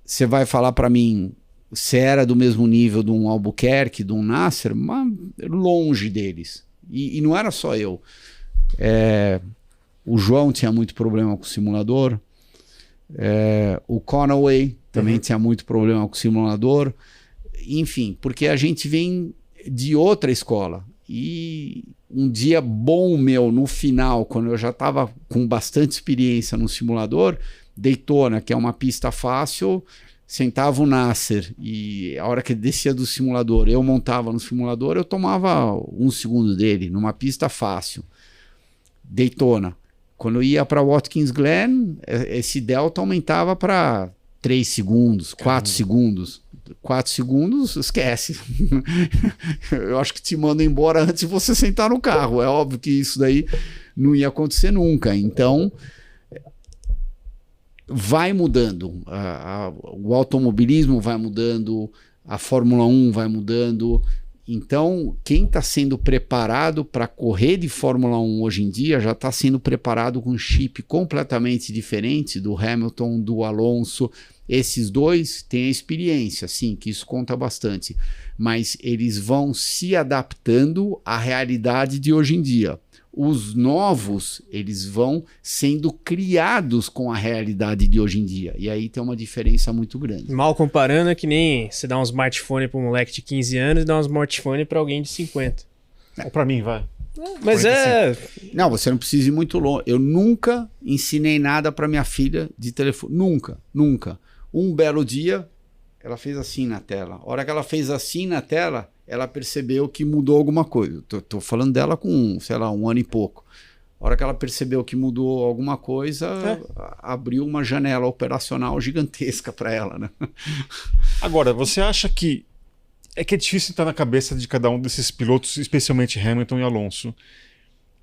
você vai falar para mim, se era do mesmo nível de um Albuquerque, de um Nasser, mas longe deles. E não era só eu. O João tinha muito problema com o simulador, o Conaway também tinha muito problema com o simulador. Enfim, porque a gente vem de outra escola. E um dia bom meu, no final, quando eu já estava com bastante experiência no simulador, Daytona, que é uma pista fácil, sentava o Nasser e a hora que ele descia do simulador, eu montava no simulador, eu tomava 1 segundo dele, numa pista fácil. Daytona. Quando eu ia para Watkins Glen, esse delta aumentava para 3 segundos, 4 segundos. 4 segundos, esquece. Eu acho que te mando embora antes de você sentar no carro. É óbvio que isso daí não ia acontecer nunca. Então, vai mudando. O automobilismo vai mudando, a Fórmula 1 vai mudando. Então, quem está sendo preparado para correr de Fórmula 1 hoje em dia já está sendo preparado com um chip completamente diferente do Hamilton, do Alonso. Esses dois têm a experiência, sim, que isso conta bastante, mas eles vão se adaptando à realidade de hoje em dia. Os novos, eles vão sendo criados com a realidade de hoje em dia, e aí tem uma diferença muito grande. Mal comparando, é que nem você dá um smartphone para um moleque de 15 anos e dá um smartphone para alguém de 50. Ou para mim, vai. Mas Não, você não precisa ir muito longe. Eu nunca ensinei nada para minha filha de telefone. Nunca. Um belo dia, ela fez assim na tela. A hora que ela fez assim na tela, ela percebeu que mudou alguma coisa. Tô falando dela com, sei lá, 1 ano e pouco. A hora que ela percebeu que mudou alguma coisa, abriu uma janela operacional gigantesca para ela, né? Agora, você acha que é difícil entrar na cabeça de cada um desses pilotos, especialmente Hamilton e Alonso.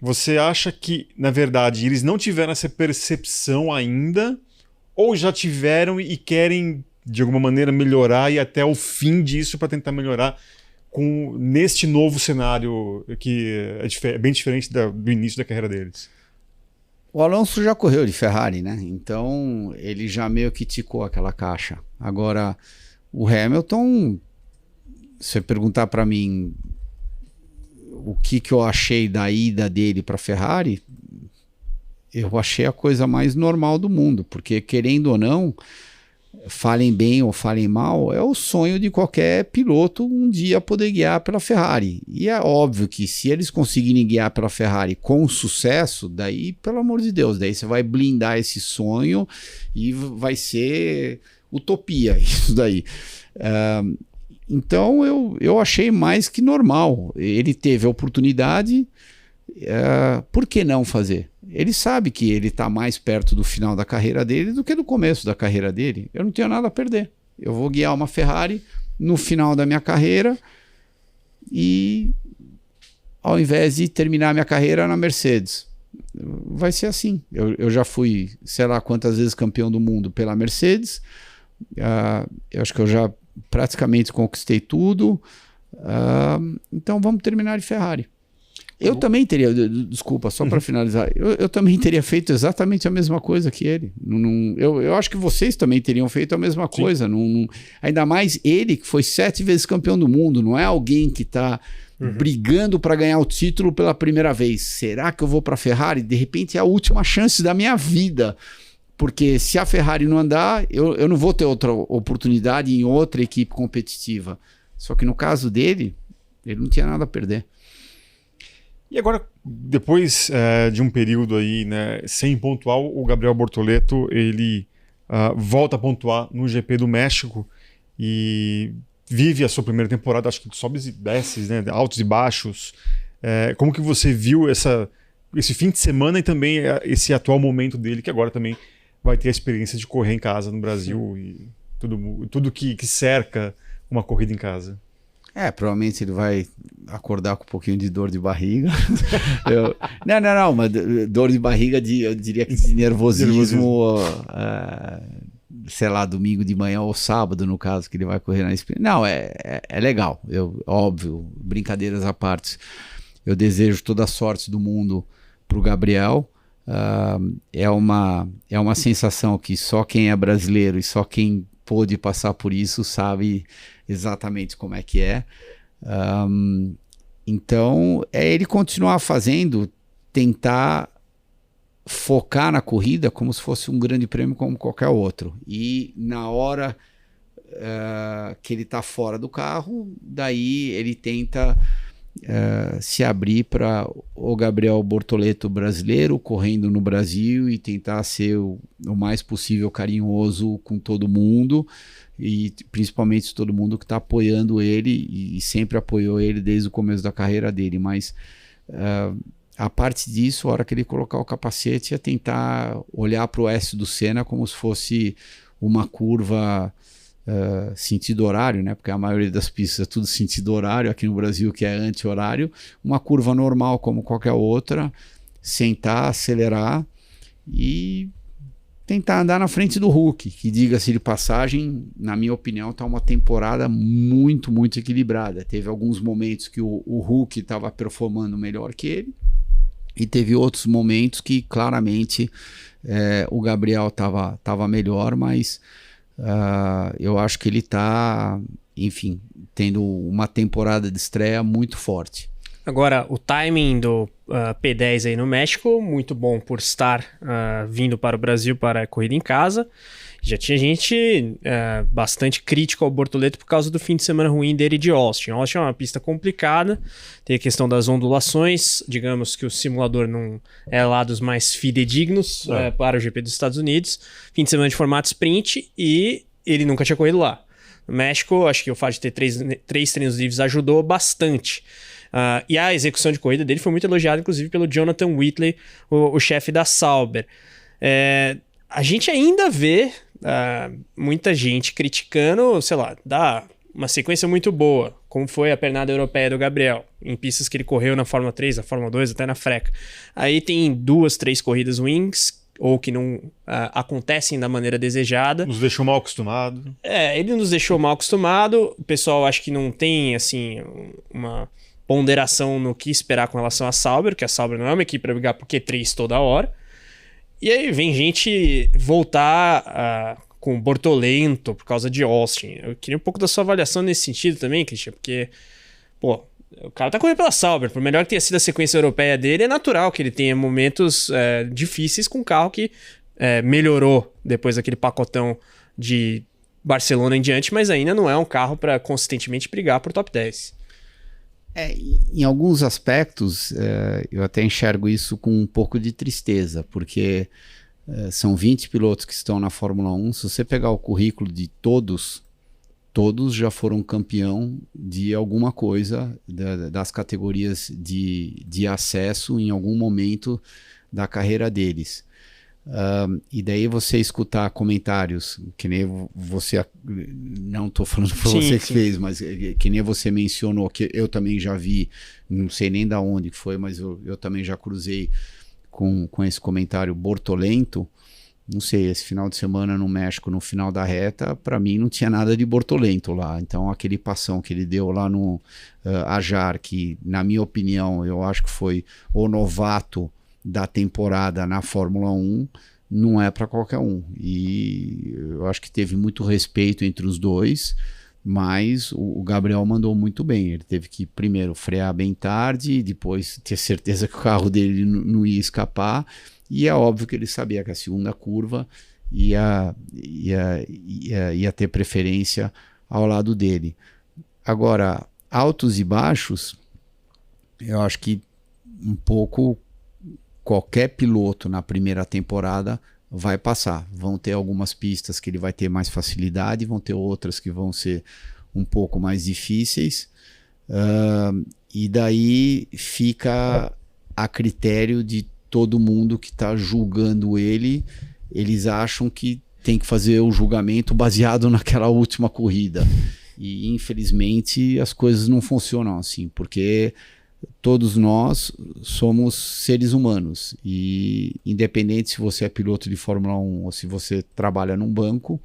Você acha que, na verdade, eles não tiveram essa percepção ainda, ou já tiveram e querem, de alguma maneira, melhorar e até o fim disso para tentar melhorar neste novo cenário que é bem diferente do início da carreira deles? O Alonso já correu de Ferrari, né? Então ele já meio que ticou aquela caixa. Agora, o Hamilton, se você perguntar para mim o que eu achei da ida dele para Ferrari, eu achei a coisa mais normal do mundo, porque querendo ou não, falem bem ou falem mal, é o sonho de qualquer piloto um dia poder guiar pela Ferrari. E é óbvio que se eles conseguirem guiar pela Ferrari com sucesso, daí, pelo amor de Deus, daí você vai blindar esse sonho e vai ser utopia isso daí. Então eu achei mais que normal. Ele teve a oportunidade, por que não fazer? Ele sabe que ele está mais perto do final da carreira dele do que do começo da carreira dele. Eu não tenho nada a perder. Eu vou guiar uma Ferrari no final da minha carreira e ao invés de terminar minha carreira na Mercedes. Vai ser assim. Eu já fui, sei lá quantas vezes campeão do mundo pela Mercedes. Eu acho que eu já praticamente conquistei tudo. Então vamos terminar de Ferrari. Eu também teria, desculpa, só para finalizar, eu também teria feito exatamente a mesma coisa que ele. Eu acho que vocês também teriam feito a mesma coisa. Ainda mais ele, que foi 7 vezes campeão do mundo, não é alguém que está brigando para ganhar o título pela primeira vez. Será que eu vou para a Ferrari? De repente é a última chance da minha vida. Porque se a Ferrari não andar, eu não vou ter outra oportunidade em outra equipe competitiva. Só que no caso dele, ele não tinha nada a perder. E agora, depois de um período aí, né, sem pontuar, o Gabriel Bortoleto, ele volta a pontuar no GP do México e vive a sua primeira temporada, acho que sobes e desces, né, altos e baixos. Como que você viu esse fim de semana e também esse atual momento dele, que agora também vai ter a experiência de correr em casa no Brasil e tudo que cerca uma corrida em casa? Provavelmente ele vai acordar com um pouquinho de dor de barriga. Não, mas dor de barriga, eu diria que de nervosismo, sei lá, domingo de manhã ou sábado, no caso, que ele vai correr na sprint. Não, é legal, óbvio, brincadeiras à parte. Eu desejo toda a sorte do mundo para o Gabriel. É uma sensação que só quem é brasileiro e só quem pôde passar por isso sabe exatamente como é que é. Então, ele continuar fazendo, tentar focar na corrida como se fosse um grande prêmio como qualquer outro. E na hora que ele está fora do carro, daí ele tenta se abrir para o Gabriel Bortoleto brasileiro, correndo no Brasil, e tentar ser o mais possível carinhoso com todo mundo, e principalmente todo mundo que está apoiando ele e sempre apoiou ele desde o começo da carreira dele. Mas a parte disso, a hora que ele colocar o capacete, é tentar olhar para o S do Senna como se fosse uma curva sentido horário, né? Porque a maioria das pistas é tudo sentido horário, aqui no Brasil que é anti-horário, uma curva normal como qualquer outra, sentar, acelerar e tentar andar na frente do Hulk, que, diga-se de passagem, na minha opinião, está uma temporada muito, muito equilibrada. Teve alguns momentos que o Hulk estava performando melhor que ele, e teve outros momentos que claramente o Gabriel estava melhor, mas eu acho que ele está, enfim, tendo uma temporada de estreia muito forte. Agora, o timing do P10 aí no México, muito bom por estar vindo para o Brasil para a corrida em casa. Já tinha gente bastante crítica ao Bortoleto por causa do fim de semana ruim dele de Austin. Austin é uma pista complicada, tem a questão das ondulações, digamos que o simulador não é lá dos mais fidedignos para o GP dos Estados Unidos. Fim de semana de formato sprint e ele nunca tinha corrido lá. No México, acho que o fato de ter três treinos livres ajudou bastante. E a execução de corrida dele foi muito elogiada, inclusive, pelo Jonathan Whitley, o chefe da Sauber. A gente ainda vê muita gente criticando, sei lá, dá uma sequência muito boa, como foi a pernada europeia do Gabriel, em pistas que ele correu na Fórmula 3, na Fórmula 2, até na Freca. Aí tem 2, 3 corridas ruins, ou que não acontecem da maneira desejada. Nos deixou mal acostumado. Ele nos deixou mal acostumado. O pessoal acho que não tem assim uma ponderação no que esperar com relação a Sauber, que a Sauber não é uma equipe para brigar por Q3 toda hora. E aí vem gente voltar com o Bortolento por causa de Austin. Eu queria um pouco da sua avaliação nesse sentido também, Christian, porque, pô, o cara tá correndo pela Sauber. Por melhor que tenha sido a sequência europeia dele, é natural que ele tenha momentos difíceis com um carro que melhorou depois daquele pacotão de Barcelona em diante, mas ainda não é um carro para consistentemente brigar por top 10. Em alguns aspectos, eu até enxergo isso com um pouco de tristeza, porque são 20 pilotos que estão na Fórmula 1. Se você pegar o currículo de todos já foram campeão de alguma coisa das categorias de acesso em algum momento da carreira deles. E daí você escutar comentários, que nem você, não estou falando para você que fez, mas que nem você mencionou, que eu também já vi, não sei nem da onde que foi, mas eu também já cruzei com esse comentário Bortolento. Não sei, esse final de semana no México, no final da reta, para mim não tinha nada de Bortolento lá. Então aquele passão que ele deu lá no Ajar, que na minha opinião, eu acho que foi o novato da temporada na Fórmula 1, não é para qualquer um. E eu acho que teve muito respeito entre os dois, mas o Gabriel mandou muito bem. Ele teve que primeiro frear bem tarde, depois ter certeza que o carro dele não ia escapar. E é óbvio que ele sabia que a segunda curva ia ter preferência ao lado dele. Agora, altos e baixos, eu acho que um pouco qualquer piloto na primeira temporada vai passar. Vão ter algumas pistas que ele vai ter mais facilidade, vão ter outras que vão ser um pouco mais difíceis. E daí fica a critério de todo mundo que está julgando ele. Eles acham que tem que fazer o julgamento baseado naquela última corrida. E infelizmente as coisas não funcionam assim, porque todos nós somos seres humanos e independente se você é piloto de Fórmula 1 ou se você trabalha num banco,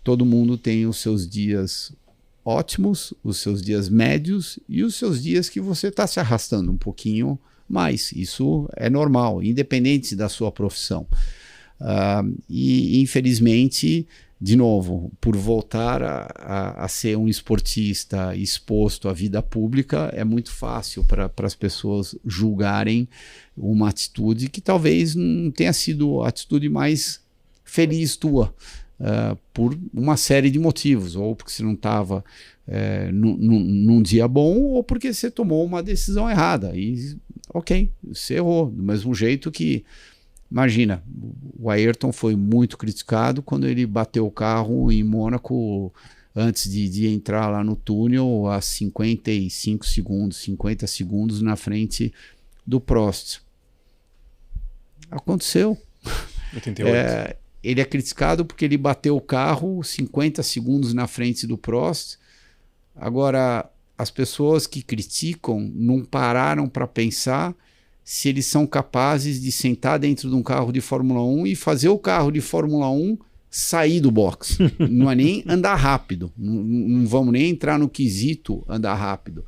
todo mundo tem os seus dias ótimos, os seus dias médios e os seus dias que você está se arrastando um pouquinho mais. Isso é normal, independente da sua profissão. E infelizmente, de novo, por voltar a ser um esportista exposto à vida pública, é muito fácil para as pessoas julgarem uma atitude que talvez não tenha sido a atitude mais feliz tua, por uma série de motivos, ou porque você não estava num dia bom, ou porque você tomou uma decisão errada. E ok, você errou, do mesmo jeito que, imagina, o Ayrton foi muito criticado quando ele bateu o carro em Mônaco antes de entrar lá no túnel a 55 segundos, 50 segundos na frente do Prost. Aconteceu. 88. Ele é criticado porque ele bateu o carro 50 segundos na frente do Prost. Agora, as pessoas que criticam não pararam para pensar se eles são capazes de sentar dentro de um carro de Fórmula 1 e fazer o carro de Fórmula 1 sair do box. Não é nem andar rápido. Não vamos nem entrar no quesito andar rápido.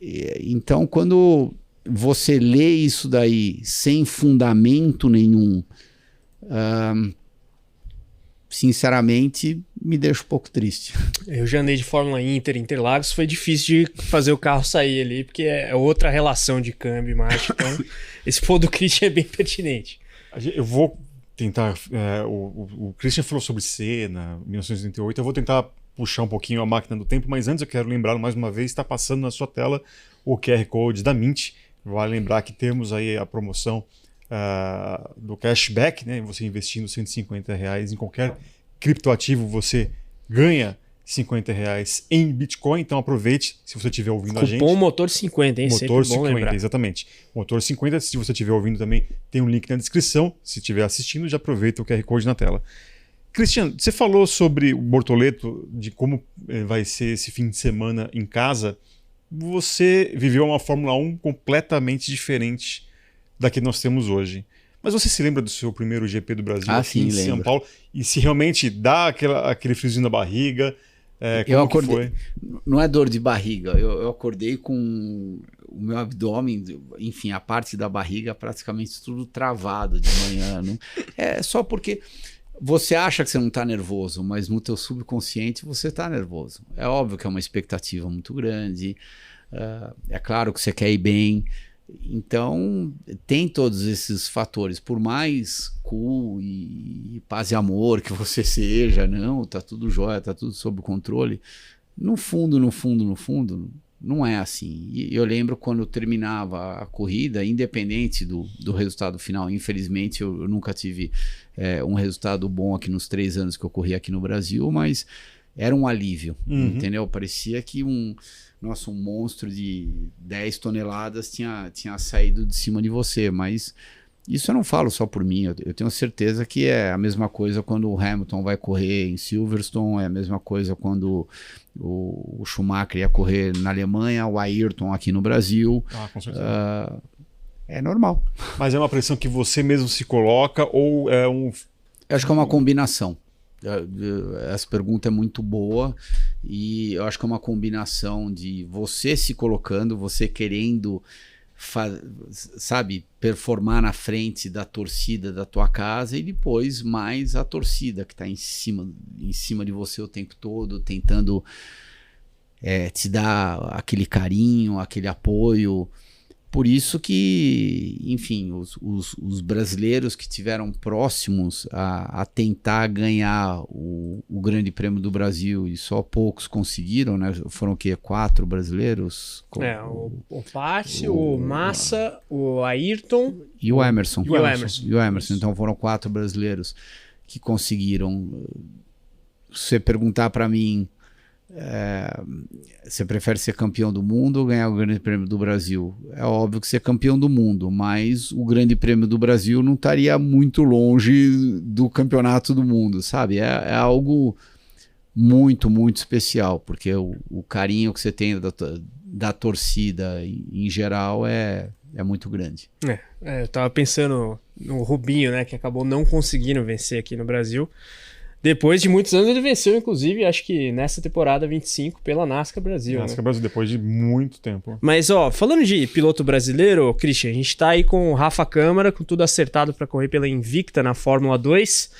Então, quando você lê isso daí sem fundamento nenhum, sinceramente, me deixa um pouco triste. Eu já andei de Fórmula Interlagos, foi difícil de fazer o carro sair ali, porque é outra relação de câmbio e marcha. Então, esse ponto do Christian é bem pertinente. Eu vou tentar... o Christian falou sobre Senna, 1988. Eu vou tentar puxar um pouquinho a máquina do tempo, mas antes eu quero lembrar mais uma vez, está passando na sua tela o QR Code da Mint. Vale lembrar que temos aí a promoção do cashback, né? Você investindo R$150 em qualquer criptoativo, você ganha R$50 em Bitcoin. Então aproveite, se você estiver ouvindo a gente. Cupom Motor 50, hein? Motor Sempre bom 50, lembrar. exatamente. Motor 50, se você estiver ouvindo também, tem um link na descrição. Se estiver assistindo, já aproveita o QR Code na tela. Christian, você falou sobre o Bortoleto, de como vai ser esse fim de semana em casa. Você viveu uma Fórmula 1 completamente diferente da que nós temos hoje. Mas você se lembra do seu primeiro GP do Brasil sim, em São lembro. Paulo? E se realmente dá aquele friozinho na barriga? Eu Como que acordei, foi? não é dor de barriga, eu acordei com o meu abdômen, enfim, a parte da barriga praticamente tudo travado de manhã. É só porque você acha que você não está nervoso, mas no teu subconsciente você está nervoso. É óbvio que é uma expectativa muito grande, é claro que você quer ir bem. Então, tem todos esses fatores. Por mais cool e paz e amor que você seja, não, tá tudo jóia, tá tudo sob controle. No fundo, não é assim. E eu lembro quando eu terminava a corrida, independente do resultado final. Infelizmente, eu nunca tive um resultado bom aqui nos 3 anos que eu corri aqui no Brasil, mas era um alívio, entendeu? Parecia que um monstro de 10 toneladas tinha saído de cima de você, mas isso eu não falo só por mim, eu tenho certeza que é a mesma coisa quando o Hamilton vai correr em Silverstone, é a mesma coisa quando o Schumacher ia correr na Alemanha, o Ayrton aqui no Brasil. Com certeza. É normal. Mas é uma pressão que você mesmo se coloca ou é um... Eu acho que é uma combinação. Essa pergunta é muito boa e eu acho que é uma combinação de você se colocando, você querendo, sabe, performar na frente da torcida da tua casa e depois mais a torcida que está em cima de você o tempo todo, tentando te dar aquele carinho, aquele apoio. Por isso que, enfim, os brasileiros que estiveram próximos a tentar ganhar o Grande Prêmio do Brasil e só poucos conseguiram, né? Foram o quê? 4 brasileiros? O Patti, o Massa, o Ayrton e o Emerson. E o Emerson. Então foram 4 brasileiros que conseguiram. Se você perguntar para mim, você prefere ser campeão do mundo ou ganhar o Grande Prêmio do Brasil? É óbvio que ser campeão do mundo, mas o Grande Prêmio do Brasil não estaria muito longe do campeonato do mundo, sabe? É algo muito, muito especial, porque o carinho que você tem da torcida em geral é muito grande. Eu tava pensando no Rubinho, né, que acabou não conseguindo vencer aqui no Brasil. Depois de muitos anos ele venceu, inclusive, acho que nessa temporada 25 pela NASCAR Brasil. NASCAR Brasil, depois de muito tempo. Mas, falando de piloto brasileiro, Christian, a gente tá aí com o Rafa Câmara, com tudo acertado para correr pela Invicta na Fórmula 2.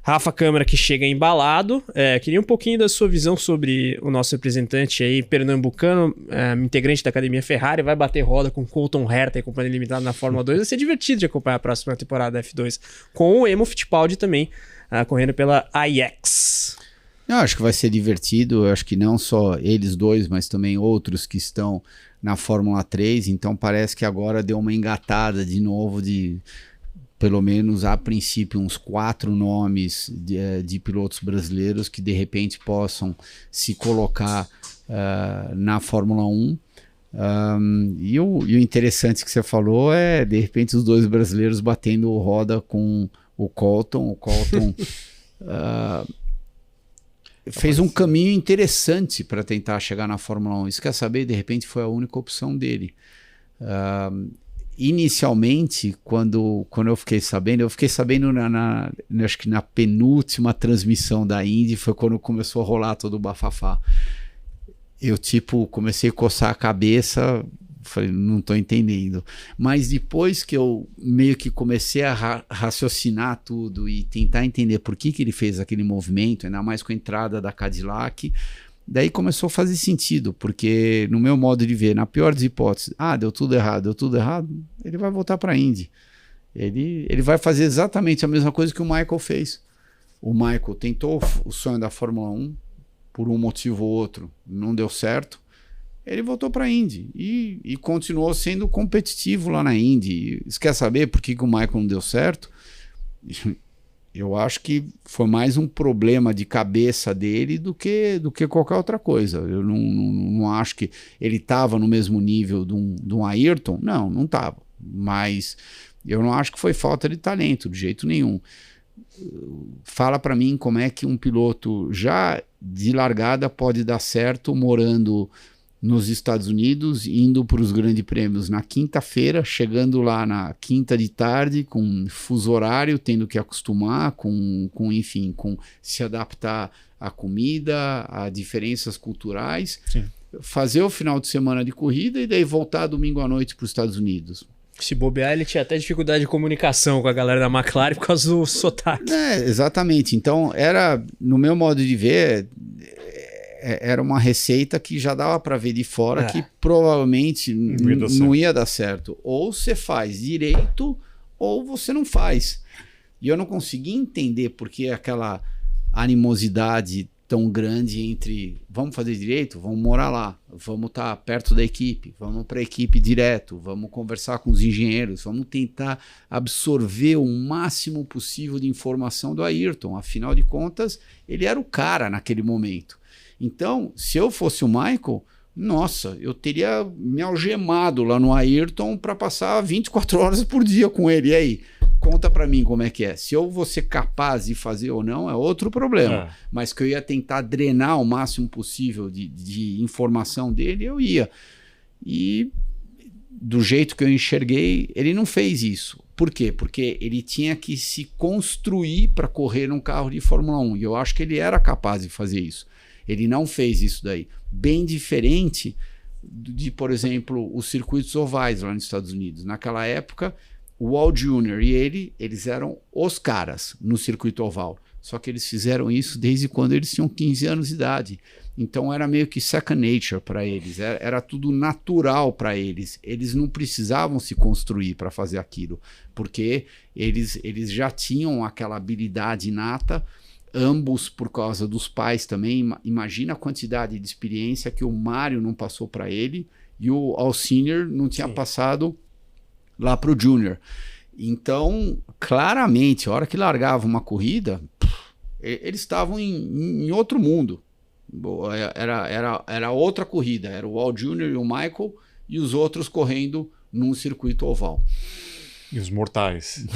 Rafa Câmara que chega embalado. Queria um pouquinho da sua visão sobre o nosso representante aí, pernambucano, integrante da Academia Ferrari, vai bater roda com Colton Herta e Companhia Limitada na Fórmula 2. Vai ser divertido de acompanhar a próxima temporada da F2 com o Emo Fittipaldi também, correndo pela Ajax. Eu acho que vai ser divertido, eu acho que não só eles dois, mas também outros que estão na Fórmula 3, então parece que agora deu uma engatada de novo de, pelo menos a princípio, uns 4 nomes de pilotos brasileiros que de repente possam se colocar na Fórmula 1. E o interessante que você falou é, de repente, os 2 brasileiros batendo roda com o Colton fez um caminho interessante para tentar chegar na Fórmula 1. Isso quer saber, de repente foi a única opção dele. Inicialmente, quando eu fiquei sabendo acho que na penúltima transmissão da Indy, foi quando começou a rolar todo o bafafá. Eu comecei a coçar a cabeça, falei, não estou entendendo. Mas depois que eu meio que comecei a raciocinar tudo e tentar entender por que ele fez aquele movimento, ainda mais com a entrada da Cadillac, daí começou a fazer sentido, porque no meu modo de ver, na pior das hipóteses, deu tudo errado, ele vai voltar para a Indy. Ele vai fazer exatamente a mesma coisa que o Michael fez. O Michael tentou o sonho da Fórmula 1, por um motivo ou outro, não deu certo. Ele voltou para a Indy e continuou sendo competitivo lá na Indy. Você quer saber por que o Michael não deu certo? Eu acho que foi mais um problema de cabeça dele do que qualquer outra coisa. Eu não acho que ele estava no mesmo nível de um Ayrton. Não estava. Mas eu não acho que foi falta de talento, de jeito nenhum. Fala para mim como é que um piloto já de largada pode dar certo morando nos Estados Unidos, indo para os grandes prêmios na quinta-feira, chegando lá na quinta de tarde, com fuso horário, tendo que acostumar enfim, com se adaptar à comida, a diferenças culturais, Sim. fazer o final de semana de corrida e daí voltar domingo à noite para os Estados Unidos. Se bobear, ele tinha até dificuldade de comunicação com a galera da McLaren por causa do sotaque. Exatamente. Então, no meu modo de ver, era uma receita que já dava para ver de fora que provavelmente não ia dar certo. Ou você faz direito ou você não faz. E eu não consegui entender por que aquela animosidade tão grande entre vamos fazer direito, vamos morar lá, vamos estar perto da equipe, vamos para a equipe direto, vamos conversar com os engenheiros, vamos tentar absorver o máximo possível de informação do Ayrton. Afinal de contas, ele era o cara naquele momento. Então, se eu fosse o Michael, nossa, eu teria me algemado lá no Ayrton para passar 24 horas por dia com ele. E aí, conta para mim como é que é. Se eu vou ser capaz de fazer ou não, é outro problema. Mas que eu ia tentar drenar o máximo possível de informação dele, eu ia. E do jeito que eu enxerguei, ele não fez isso. Por quê? Porque ele tinha que se construir para correr num carro de Fórmula 1. E eu acho que ele era capaz de fazer isso. Ele não fez isso daí. Bem diferente de, por exemplo, os circuitos ovais lá nos Estados Unidos. Naquela época, o Wall Jr. e eles eram os caras no circuito oval. Só que eles fizeram isso desde quando eles tinham 15 anos de idade. Então era meio que second nature para eles. Era tudo natural para eles. Eles não precisavam se construir para fazer aquilo. Porque eles já tinham aquela habilidade inata. Ambos por causa dos pais também. Imagina a quantidade de experiência que o Mário não passou para ele e o Alciner não tinha passado lá para o Júnior. Então, claramente, a hora que largava uma corrida, eles estavam em outro mundo. Era outra corrida. Era o Wall Jr. e o Michael e os outros correndo num circuito oval. E os mortais.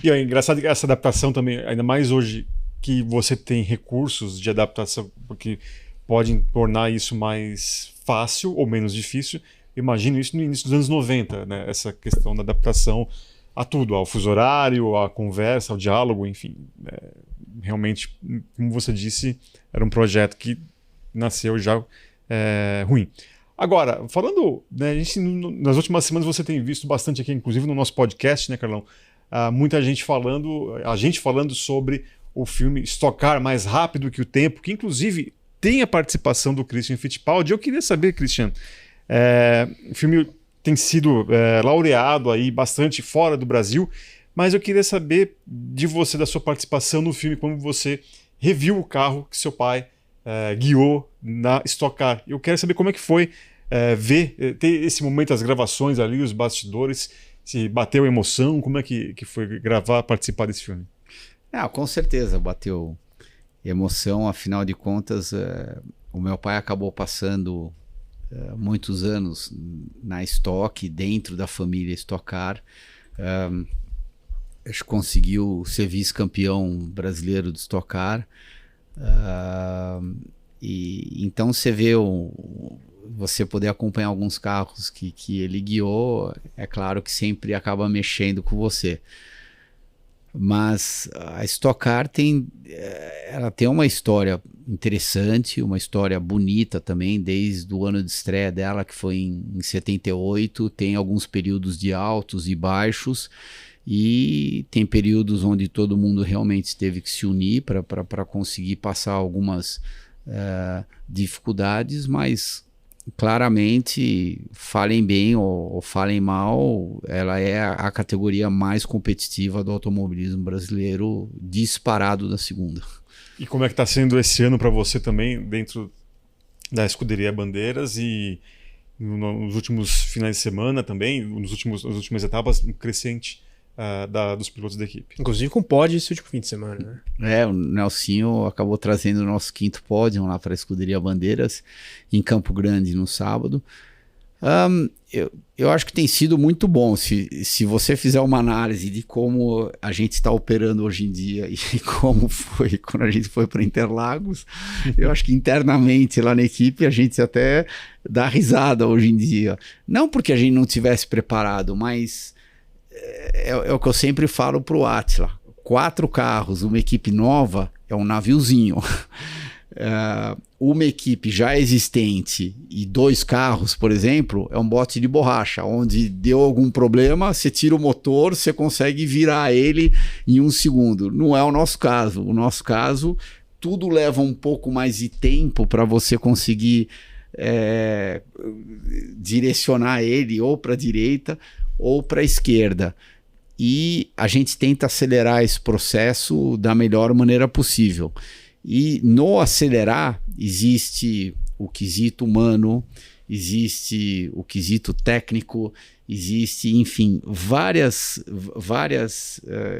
E é engraçado que essa adaptação também, ainda mais hoje que você tem recursos de adaptação, porque podem tornar isso mais fácil ou menos difícil. Imagino isso no início dos anos 90, né? Essa questão da adaptação a tudo, ao fuso horário, à conversa, ao diálogo, enfim. Realmente, como você disse, era um projeto que nasceu já ruim. Agora, falando, né, nas últimas semanas você tem visto bastante aqui, inclusive no nosso podcast, né, Carlão? Muita gente falando sobre o filme Stock Car Mais Rápido que o Tempo, que inclusive tem a participação do Christian Fittipaldi. Eu queria saber, Christian, o filme tem sido laureado aí bastante fora do Brasil, mas eu queria saber de você, da sua participação no filme, como você reviu o carro que seu pai guiou na Stock Car. Eu quero saber como é que foi ter esse momento, as gravações ali, os bastidores, se bateu emoção, como é que foi participar desse filme? Com certeza bateu emoção, afinal de contas, o meu pai acabou passando muitos anos na Stock, dentro da família Stock Car. Conseguiu ser vice-campeão brasileiro de Stock Car. E então você vê você poder acompanhar alguns carros que ele guiou, é claro que sempre acaba mexendo com você. Mas a Stock Car ela tem uma história interessante, uma história bonita também, desde o ano de estreia dela, que foi em 78, tem alguns períodos de altos e baixos, e tem períodos onde todo mundo realmente teve que se unir para conseguir passar algumas dificuldades, mas claramente, falem bem ou falem mal, ela é a categoria mais competitiva do automobilismo brasileiro, disparado da segunda. E como é que está sendo esse ano para você também, dentro da Escuderia Bandeiras e nos últimos finais de semana também, nas últimas etapas, um crescente dos pilotos da equipe? Inclusive com pódio esse último fim de semana, né? O Nelsinho acabou trazendo o nosso 5º pódio lá para a Escuderia Bandeiras, em Campo Grande, no sábado. Eu acho que tem sido muito bom. Se você fizer uma análise de como a gente está operando hoje em dia e como foi quando a gente foi para Interlagos, eu acho que internamente lá na equipe a gente até dá risada hoje em dia. Não porque a gente não tivesse preparado, mas é o que eu sempre falo para o Átila. 4 carros, uma equipe nova é um naviozinho. Uma equipe já existente e 2 carros, por exemplo, é um bote de borracha, onde deu algum problema, você tira o motor, você consegue virar ele em 1 segundo. Não é o nosso caso. O nosso caso, tudo leva um pouco mais de tempo para você conseguir direcionar ele ou para a direita ou para a esquerda. E a gente tenta acelerar esse processo da melhor maneira possível. E no acelerar existe o quesito humano, existe o quesito técnico, existe, enfim, várias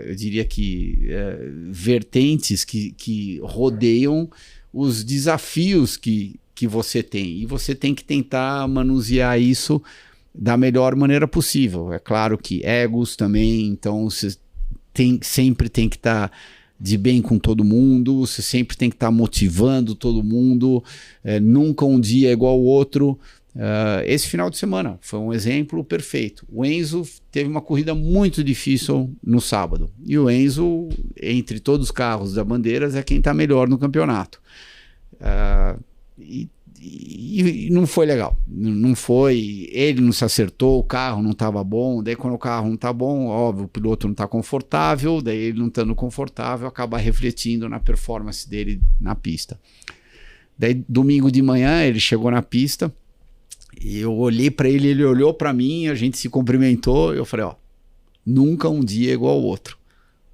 eu diria que vertentes que rodeiam os desafios que você tem. E você tem que tentar manusear isso da melhor maneira possível. É claro que egos também, então você sempre tem que estar de bem com todo mundo, você sempre tem que estar motivando todo mundo, nunca um dia é igual ao outro. Esse final de semana foi um exemplo perfeito. O Enzo teve uma corrida muito difícil no sábado, e o Enzo, entre todos os carros da Bandeiras, é quem está melhor no campeonato. E não foi legal, não foi, ele não se acertou, o carro não estava bom, daí quando o carro não está bom, óbvio, o piloto não está confortável, daí ele não estando confortável acaba refletindo na performance dele na pista. Daí domingo de manhã ele chegou na pista, e eu olhei para ele, ele olhou para mim, a gente se cumprimentou, eu falei, nunca um dia é igual ao outro,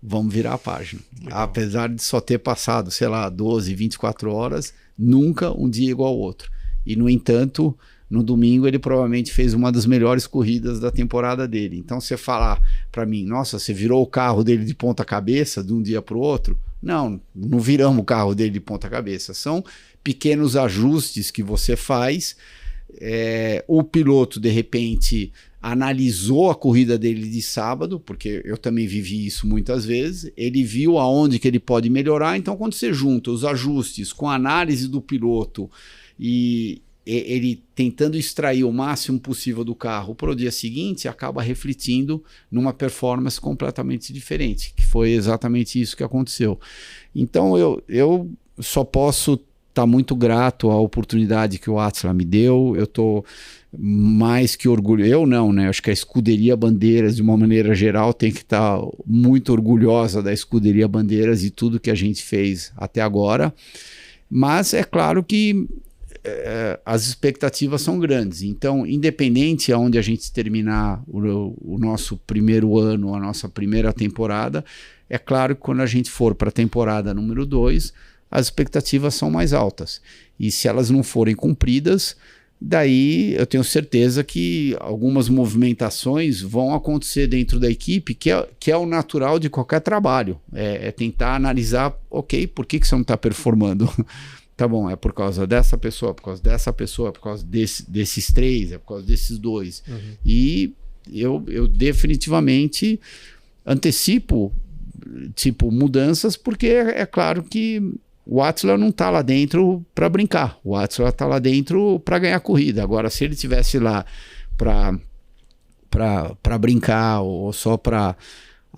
vamos virar a página. Legal. Apesar de só ter passado, 12, 24 horas, nunca um dia igual ao outro. E, no entanto, no domingo ele provavelmente fez uma das melhores corridas da temporada dele. Então, você falar para mim, nossa, você virou o carro dele de ponta cabeça de um dia para o outro? Não viramos o carro dele de ponta cabeça. São pequenos ajustes que você faz. O piloto, de repente, analisou a corrida dele de sábado, porque eu também vivi isso muitas vezes, ele viu aonde que ele pode melhorar, então quando você junta os ajustes com a análise do piloto e ele tentando extrair o máximo possível do carro para o dia seguinte, acaba refletindo numa performance completamente diferente, que foi exatamente isso que aconteceu. Então eu só posso estar muito grato à oportunidade que o Átila me deu. Eu estou mais que orgulhoso, eu não, né? Acho que a Escuderia Bandeiras, de uma maneira geral, tem que estar muito orgulhosa da Escuderia Bandeiras e tudo que a gente fez até agora. Mas é claro que as expectativas são grandes. Então, independente aonde a gente terminar o nosso primeiro ano, a nossa primeira temporada, é claro que quando a gente for para a temporada número 2, as expectativas são mais altas. E se elas não forem cumpridas, daí eu tenho certeza que algumas movimentações vão acontecer dentro da equipe, que é o natural de qualquer trabalho. É tentar analisar, ok, por que você não está performando? Tá bom, é por causa dessa pessoa, por causa dessa pessoa, por causa desses 3, é por causa desses 2. Uhum. E eu definitivamente antecipo mudanças, porque é claro que o Átila não está lá dentro para brincar, o Átila está lá dentro para ganhar corrida. Agora, se ele estivesse lá para brincar ou só para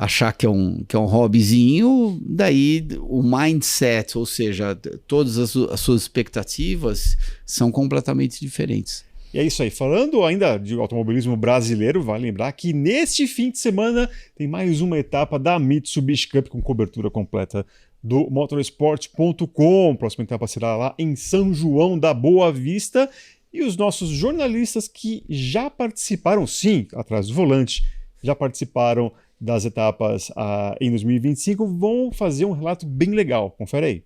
achar que é um hobbyzinho, daí o mindset, ou seja, todas as suas expectativas são completamente diferentes. E é isso aí. Falando ainda de automobilismo brasileiro, vale lembrar que neste fim de semana tem mais uma etapa da Mitsubishi Cup com cobertura completa do motorsport.com. Próxima etapa será lá em São João da Boa Vista. E os nossos jornalistas que já participaram, sim, atrás do volante, já participaram das etapas em 2025, vão fazer um relato bem legal. Confere aí.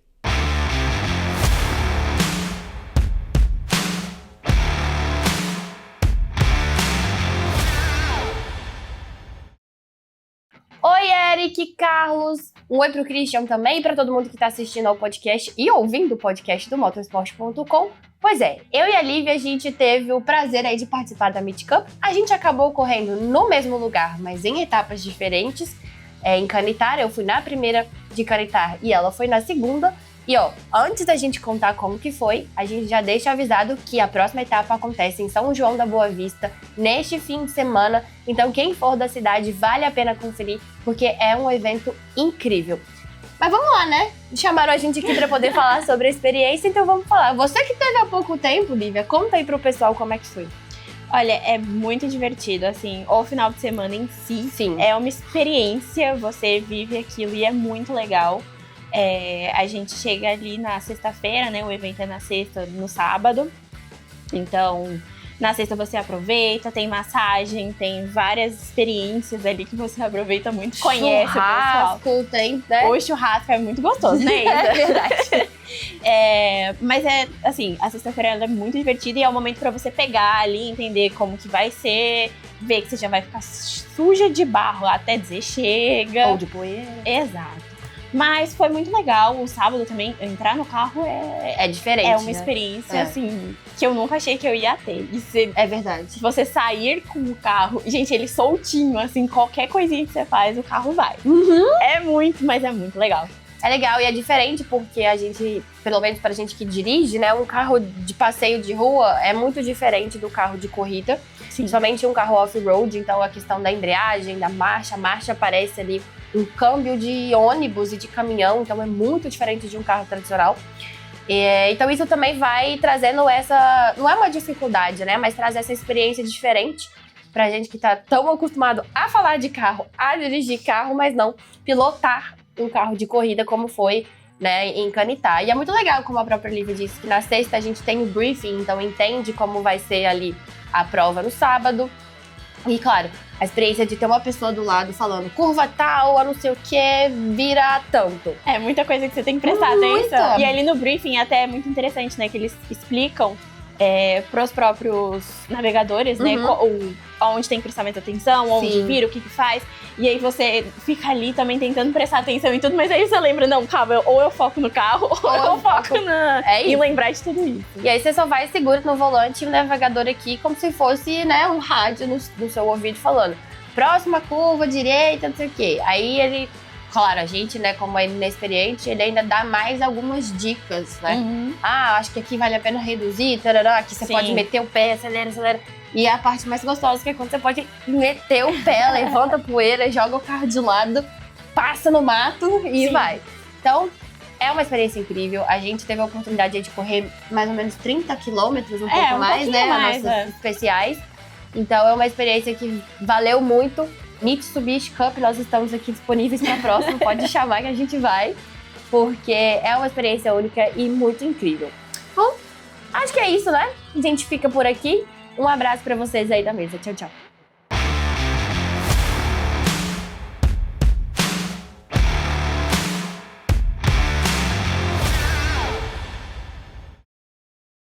Oi, Eric, Carlos, um oi pro Christian também, para todo mundo que tá assistindo ao podcast e ouvindo o podcast do motorsport.com. Pois é, eu e a Lívia, a gente teve o prazer aí de participar da Meet Cup. A gente acabou correndo no mesmo lugar, mas em etapas diferentes. Em Canitar, eu fui na primeira de Canitar e ela foi na segunda. E ó, antes da gente contar como que foi, a gente já deixa avisado que a próxima etapa acontece em São João da Boa Vista, neste fim de semana. Então quem for da cidade vale a pena conferir, porque é um evento incrível. Mas vamos lá, né? Chamaram a gente aqui para poder falar sobre a experiência, então vamos falar. Você que teve há pouco tempo, Lívia, conta aí pro pessoal como é que foi. Olha, é muito divertido, assim, o final de semana em si. Sim. É uma experiência, você vive aquilo e é muito legal. A gente chega ali na sexta-feira, né? O evento é na sexta, no sábado. Então, na sexta você aproveita, tem massagem, tem várias experiências ali que você aproveita muito, conhece o pessoal. Churrasco, tem, né? O churrasco é muito gostoso, né? É verdade. Mas assim, a sexta-feira ela é muito divertida e é o momento pra você pegar ali, entender como que vai ser, ver que você já vai ficar suja de barro até dizer chega. Ou de poeira. Exato. Mas foi muito legal. O sábado também, entrar no carro é diferente. É uma né? experiência, assim, que eu nunca achei que eu ia ter. É verdade. Se você sair com o carro, gente, ele soltinho, assim, qualquer coisinha que você faz, o carro vai. Mas é muito legal. É legal e é diferente porque a gente, pelo menos pra gente que dirige, né, um carro de passeio de rua é muito diferente do carro de corrida. Sim. Somente um carro off-road, então a questão da embreagem, da marcha, a marcha parece ali um câmbio de ônibus e de caminhão, então é muito diferente de um carro tradicional. Então isso também vai trazendo essa, não é uma dificuldade, né, mas traz essa experiência diferente pra gente que tá tão acostumado a falar de carro, a dirigir carro, mas não pilotar um carro de corrida como foi, né, em Canitar. E é muito legal, como a própria Lívia disse, que na sexta a gente tem o briefing, então entende como vai ser ali a prova no sábado. E claro, a experiência de ter uma pessoa do lado falando curva tal, a não sei o que, vira tanto. É muita coisa que você tem que prestar atenção. E ali no briefing até é muito interessante, né, que eles explicam para os próprios navegadores, né, onde tem que prestar mais atenção, onde vira, o que faz. E aí você fica ali também tentando prestar atenção em tudo, mas aí você lembra, não, calma, ou eu foco no carro, ou eu foco em lembrar de tudo isso. E aí você só vai segura no volante e o navegador aqui como se fosse, né, um rádio no seu ouvido falando próxima curva, direita, não sei o quê. Aí ele, claro, a gente, né, como é inexperiente, ele ainda dá mais algumas dicas, né? Acho que aqui vale a pena reduzir, tarará, aqui você pode meter o pé, acelera. E a parte mais gostosa que é quando você pode meter o pé, levanta a poeira, joga o carro de lado, passa no mato e vai. Então, é uma experiência incrível. A gente teve a oportunidade de correr mais ou menos 30 quilômetros, um pouco mais, né? Nas nossas especiais. Então, é uma experiência que valeu muito. Mitsubishi Cup, nós estamos aqui disponíveis para a próxima. Pode chamar que a gente vai, porque é uma experiência única e muito incrível. Bom, acho que é isso, né? A gente fica por aqui. Um abraço para vocês aí da mesa. Tchau, tchau.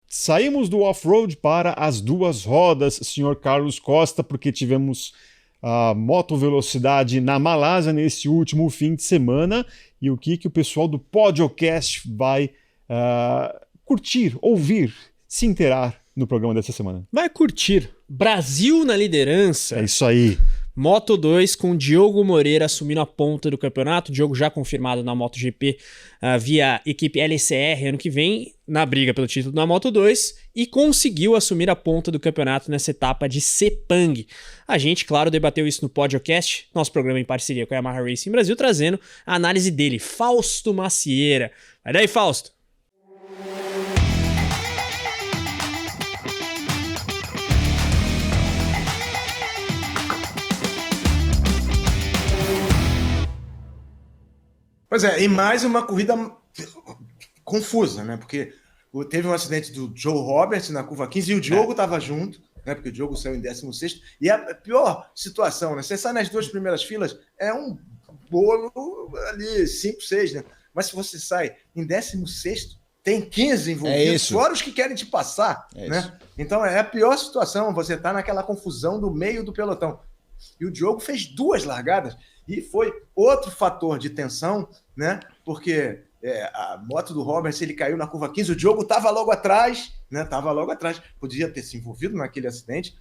Saímos do off-road para as duas rodas, senhor Carlos Costa, porque tivemos a motovelocidade na Malásia nesse último fim de semana. E o que o pessoal do Podcast vai curtir, ouvir, se inteirar no programa dessa semana? Vai curtir. Brasil na liderança. É isso aí. Moto2 com Diogo Moreira assumindo a ponta do campeonato. Diogo já confirmado na MotoGP via equipe LCR ano que vem, na briga pelo título na Moto2, e conseguiu assumir a ponta do campeonato nessa etapa de Sepang. A gente, claro, debateu isso no Podcast, nosso programa em parceria com a Yamaha Racing Brasil, trazendo a análise dele, Fausto Macieira. Vai daí, Fausto! Pois é, e mais uma corrida confusa, né? Porque teve um acidente do Joe Roberts na curva 15 e o Diogo estava junto, né? Porque o Diogo saiu em 16º. E a pior situação, né? Você sai nas duas primeiras filas, é um bolo ali, 5, 6, né? Mas se você sai em 16º, tem 15 envolvidos, fora os que querem te passar, né? Isso. Então é a pior situação, você tá naquela confusão do meio do pelotão. E o Diogo fez duas largadas E foi outro fator de tensão, né? Porque a moto do Roberts, ele caiu na curva 15, o Diogo estava logo atrás, né? Estava logo atrás, podia ter se envolvido naquele acidente.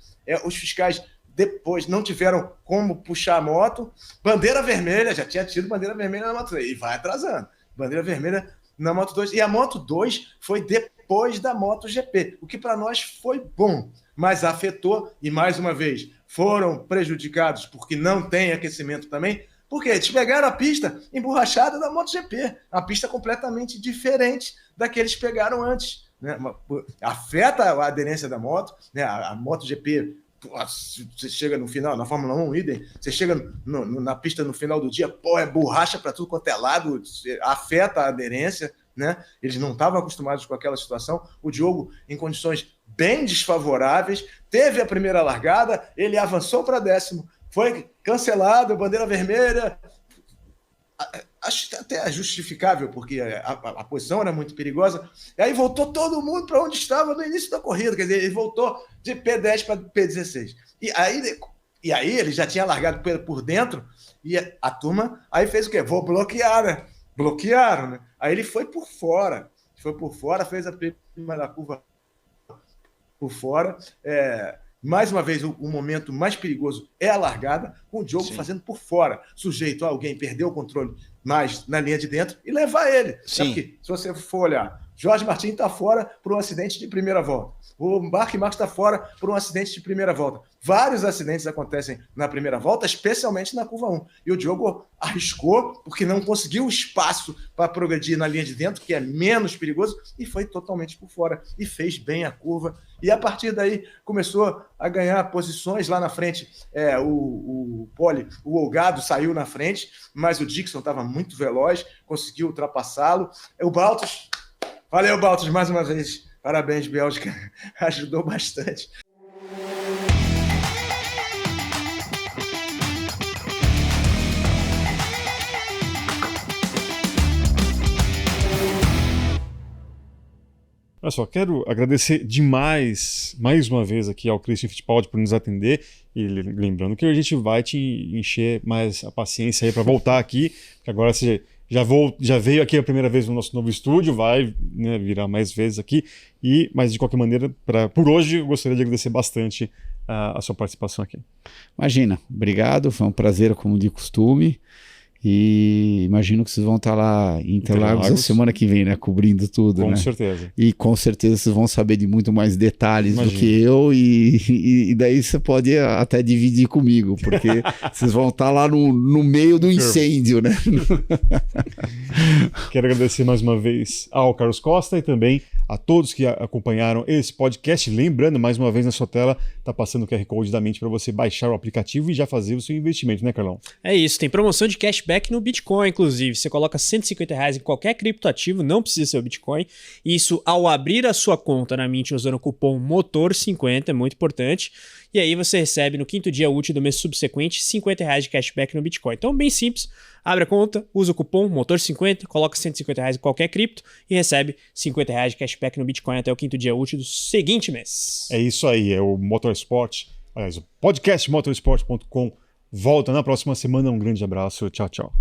Os fiscais depois não tiveram como puxar a moto. Bandeira vermelha, já tinha tido bandeira vermelha na moto 3, e vai atrasando. Bandeira vermelha na Moto 2. E a Moto 2 foi depois da MotoGP, o que para nós foi bom, mas afetou, e mais uma vez, foram prejudicados porque não tem aquecimento também, porque eles pegaram a pista emborrachada da MotoGP, a pista completamente diferente da que eles pegaram antes, né? Afeta a aderência da moto, né? A MotoGP, você chega no final, na Fórmula 1, idem, você chega na pista no final do dia, é borracha para tudo quanto é lado, afeta a aderência, né? Eles não estavam acostumados com aquela situação. O Diogo, em condições bem desfavoráveis, teve a primeira largada, ele avançou para 10º, foi cancelado, bandeira vermelha. Acho até justificável, porque a posição era muito perigosa. E aí voltou todo mundo para onde estava no início da corrida. Quer dizer, ele voltou de P10 para P16. E aí ele já tinha largado por dentro e a turma aí fez o quê? Vou bloquear, né? Bloquearam, né? Aí ele foi por fora. Fez a primeira curva por fora. Mais uma vez, o momento mais perigoso é a largada, com o Diogo fazendo por fora, sujeito a alguém perder o controle mais na linha de dentro e levar ele. Sim. Porque, se você for olhar, Jorge Martin está fora por um acidente de primeira volta. O Mark Marques está fora por um acidente de primeira volta. Vários acidentes acontecem na primeira volta, especialmente na curva 1. E o Diogo arriscou porque não conseguiu espaço para progredir na linha de dentro, que é menos perigoso, e foi totalmente por fora. E fez bem a curva. E a partir daí começou a ganhar posições lá na frente. O Pole, o Olgado saiu na frente, mas o Dixon estava muito veloz, conseguiu ultrapassá-lo. O Baltus, valeu Baltus mais uma vez. Parabéns, Bélgica, ajudou bastante. Olha só, quero agradecer demais, mais uma vez aqui ao Christian Fittipaldi por nos atender, e lembrando que a gente vai te encher mais a paciência aí para voltar aqui, porque agora você já veio aqui a primeira vez no nosso novo estúdio, vai, né, virar mais vezes aqui, mas de qualquer maneira, por hoje, eu gostaria de agradecer bastante a sua participação aqui. Imagina, obrigado, foi um prazer como de costume. E imagino que vocês vão estar lá em Interlagos a semana que vem, né? Cobrindo tudo, com né? certeza. E com certeza vocês vão saber de muito mais detalhes do que eu, e daí você pode até dividir comigo, porque vocês vão estar lá no meio do incêndio, né? Quero agradecer mais uma vez ao Carlos Costa e também a todos que acompanharam esse podcast. Lembrando, mais uma vez na sua tela, tá passando o QR Code da Mint para você baixar o aplicativo e já fazer o seu investimento, né, Carlão? É isso, tem promoção de cashback no Bitcoin, inclusive. Você coloca R$150 em qualquer criptoativo, não precisa ser o Bitcoin. Isso ao abrir a sua conta na Mint usando o cupom MOTOR50, é muito importante. E aí você recebe no 5º dia útil do mês subsequente R$50 de cashback no Bitcoin. Então, bem simples, abre a conta, usa o cupom MOTOR50, coloca R$150 em qualquer cripto e recebe R$50 de cashback no Bitcoin até o 5º dia útil do seguinte mês. É isso aí, é o Motorsport, aliás, o podcast motorsport.com volta na próxima semana. Um grande abraço, tchau, tchau.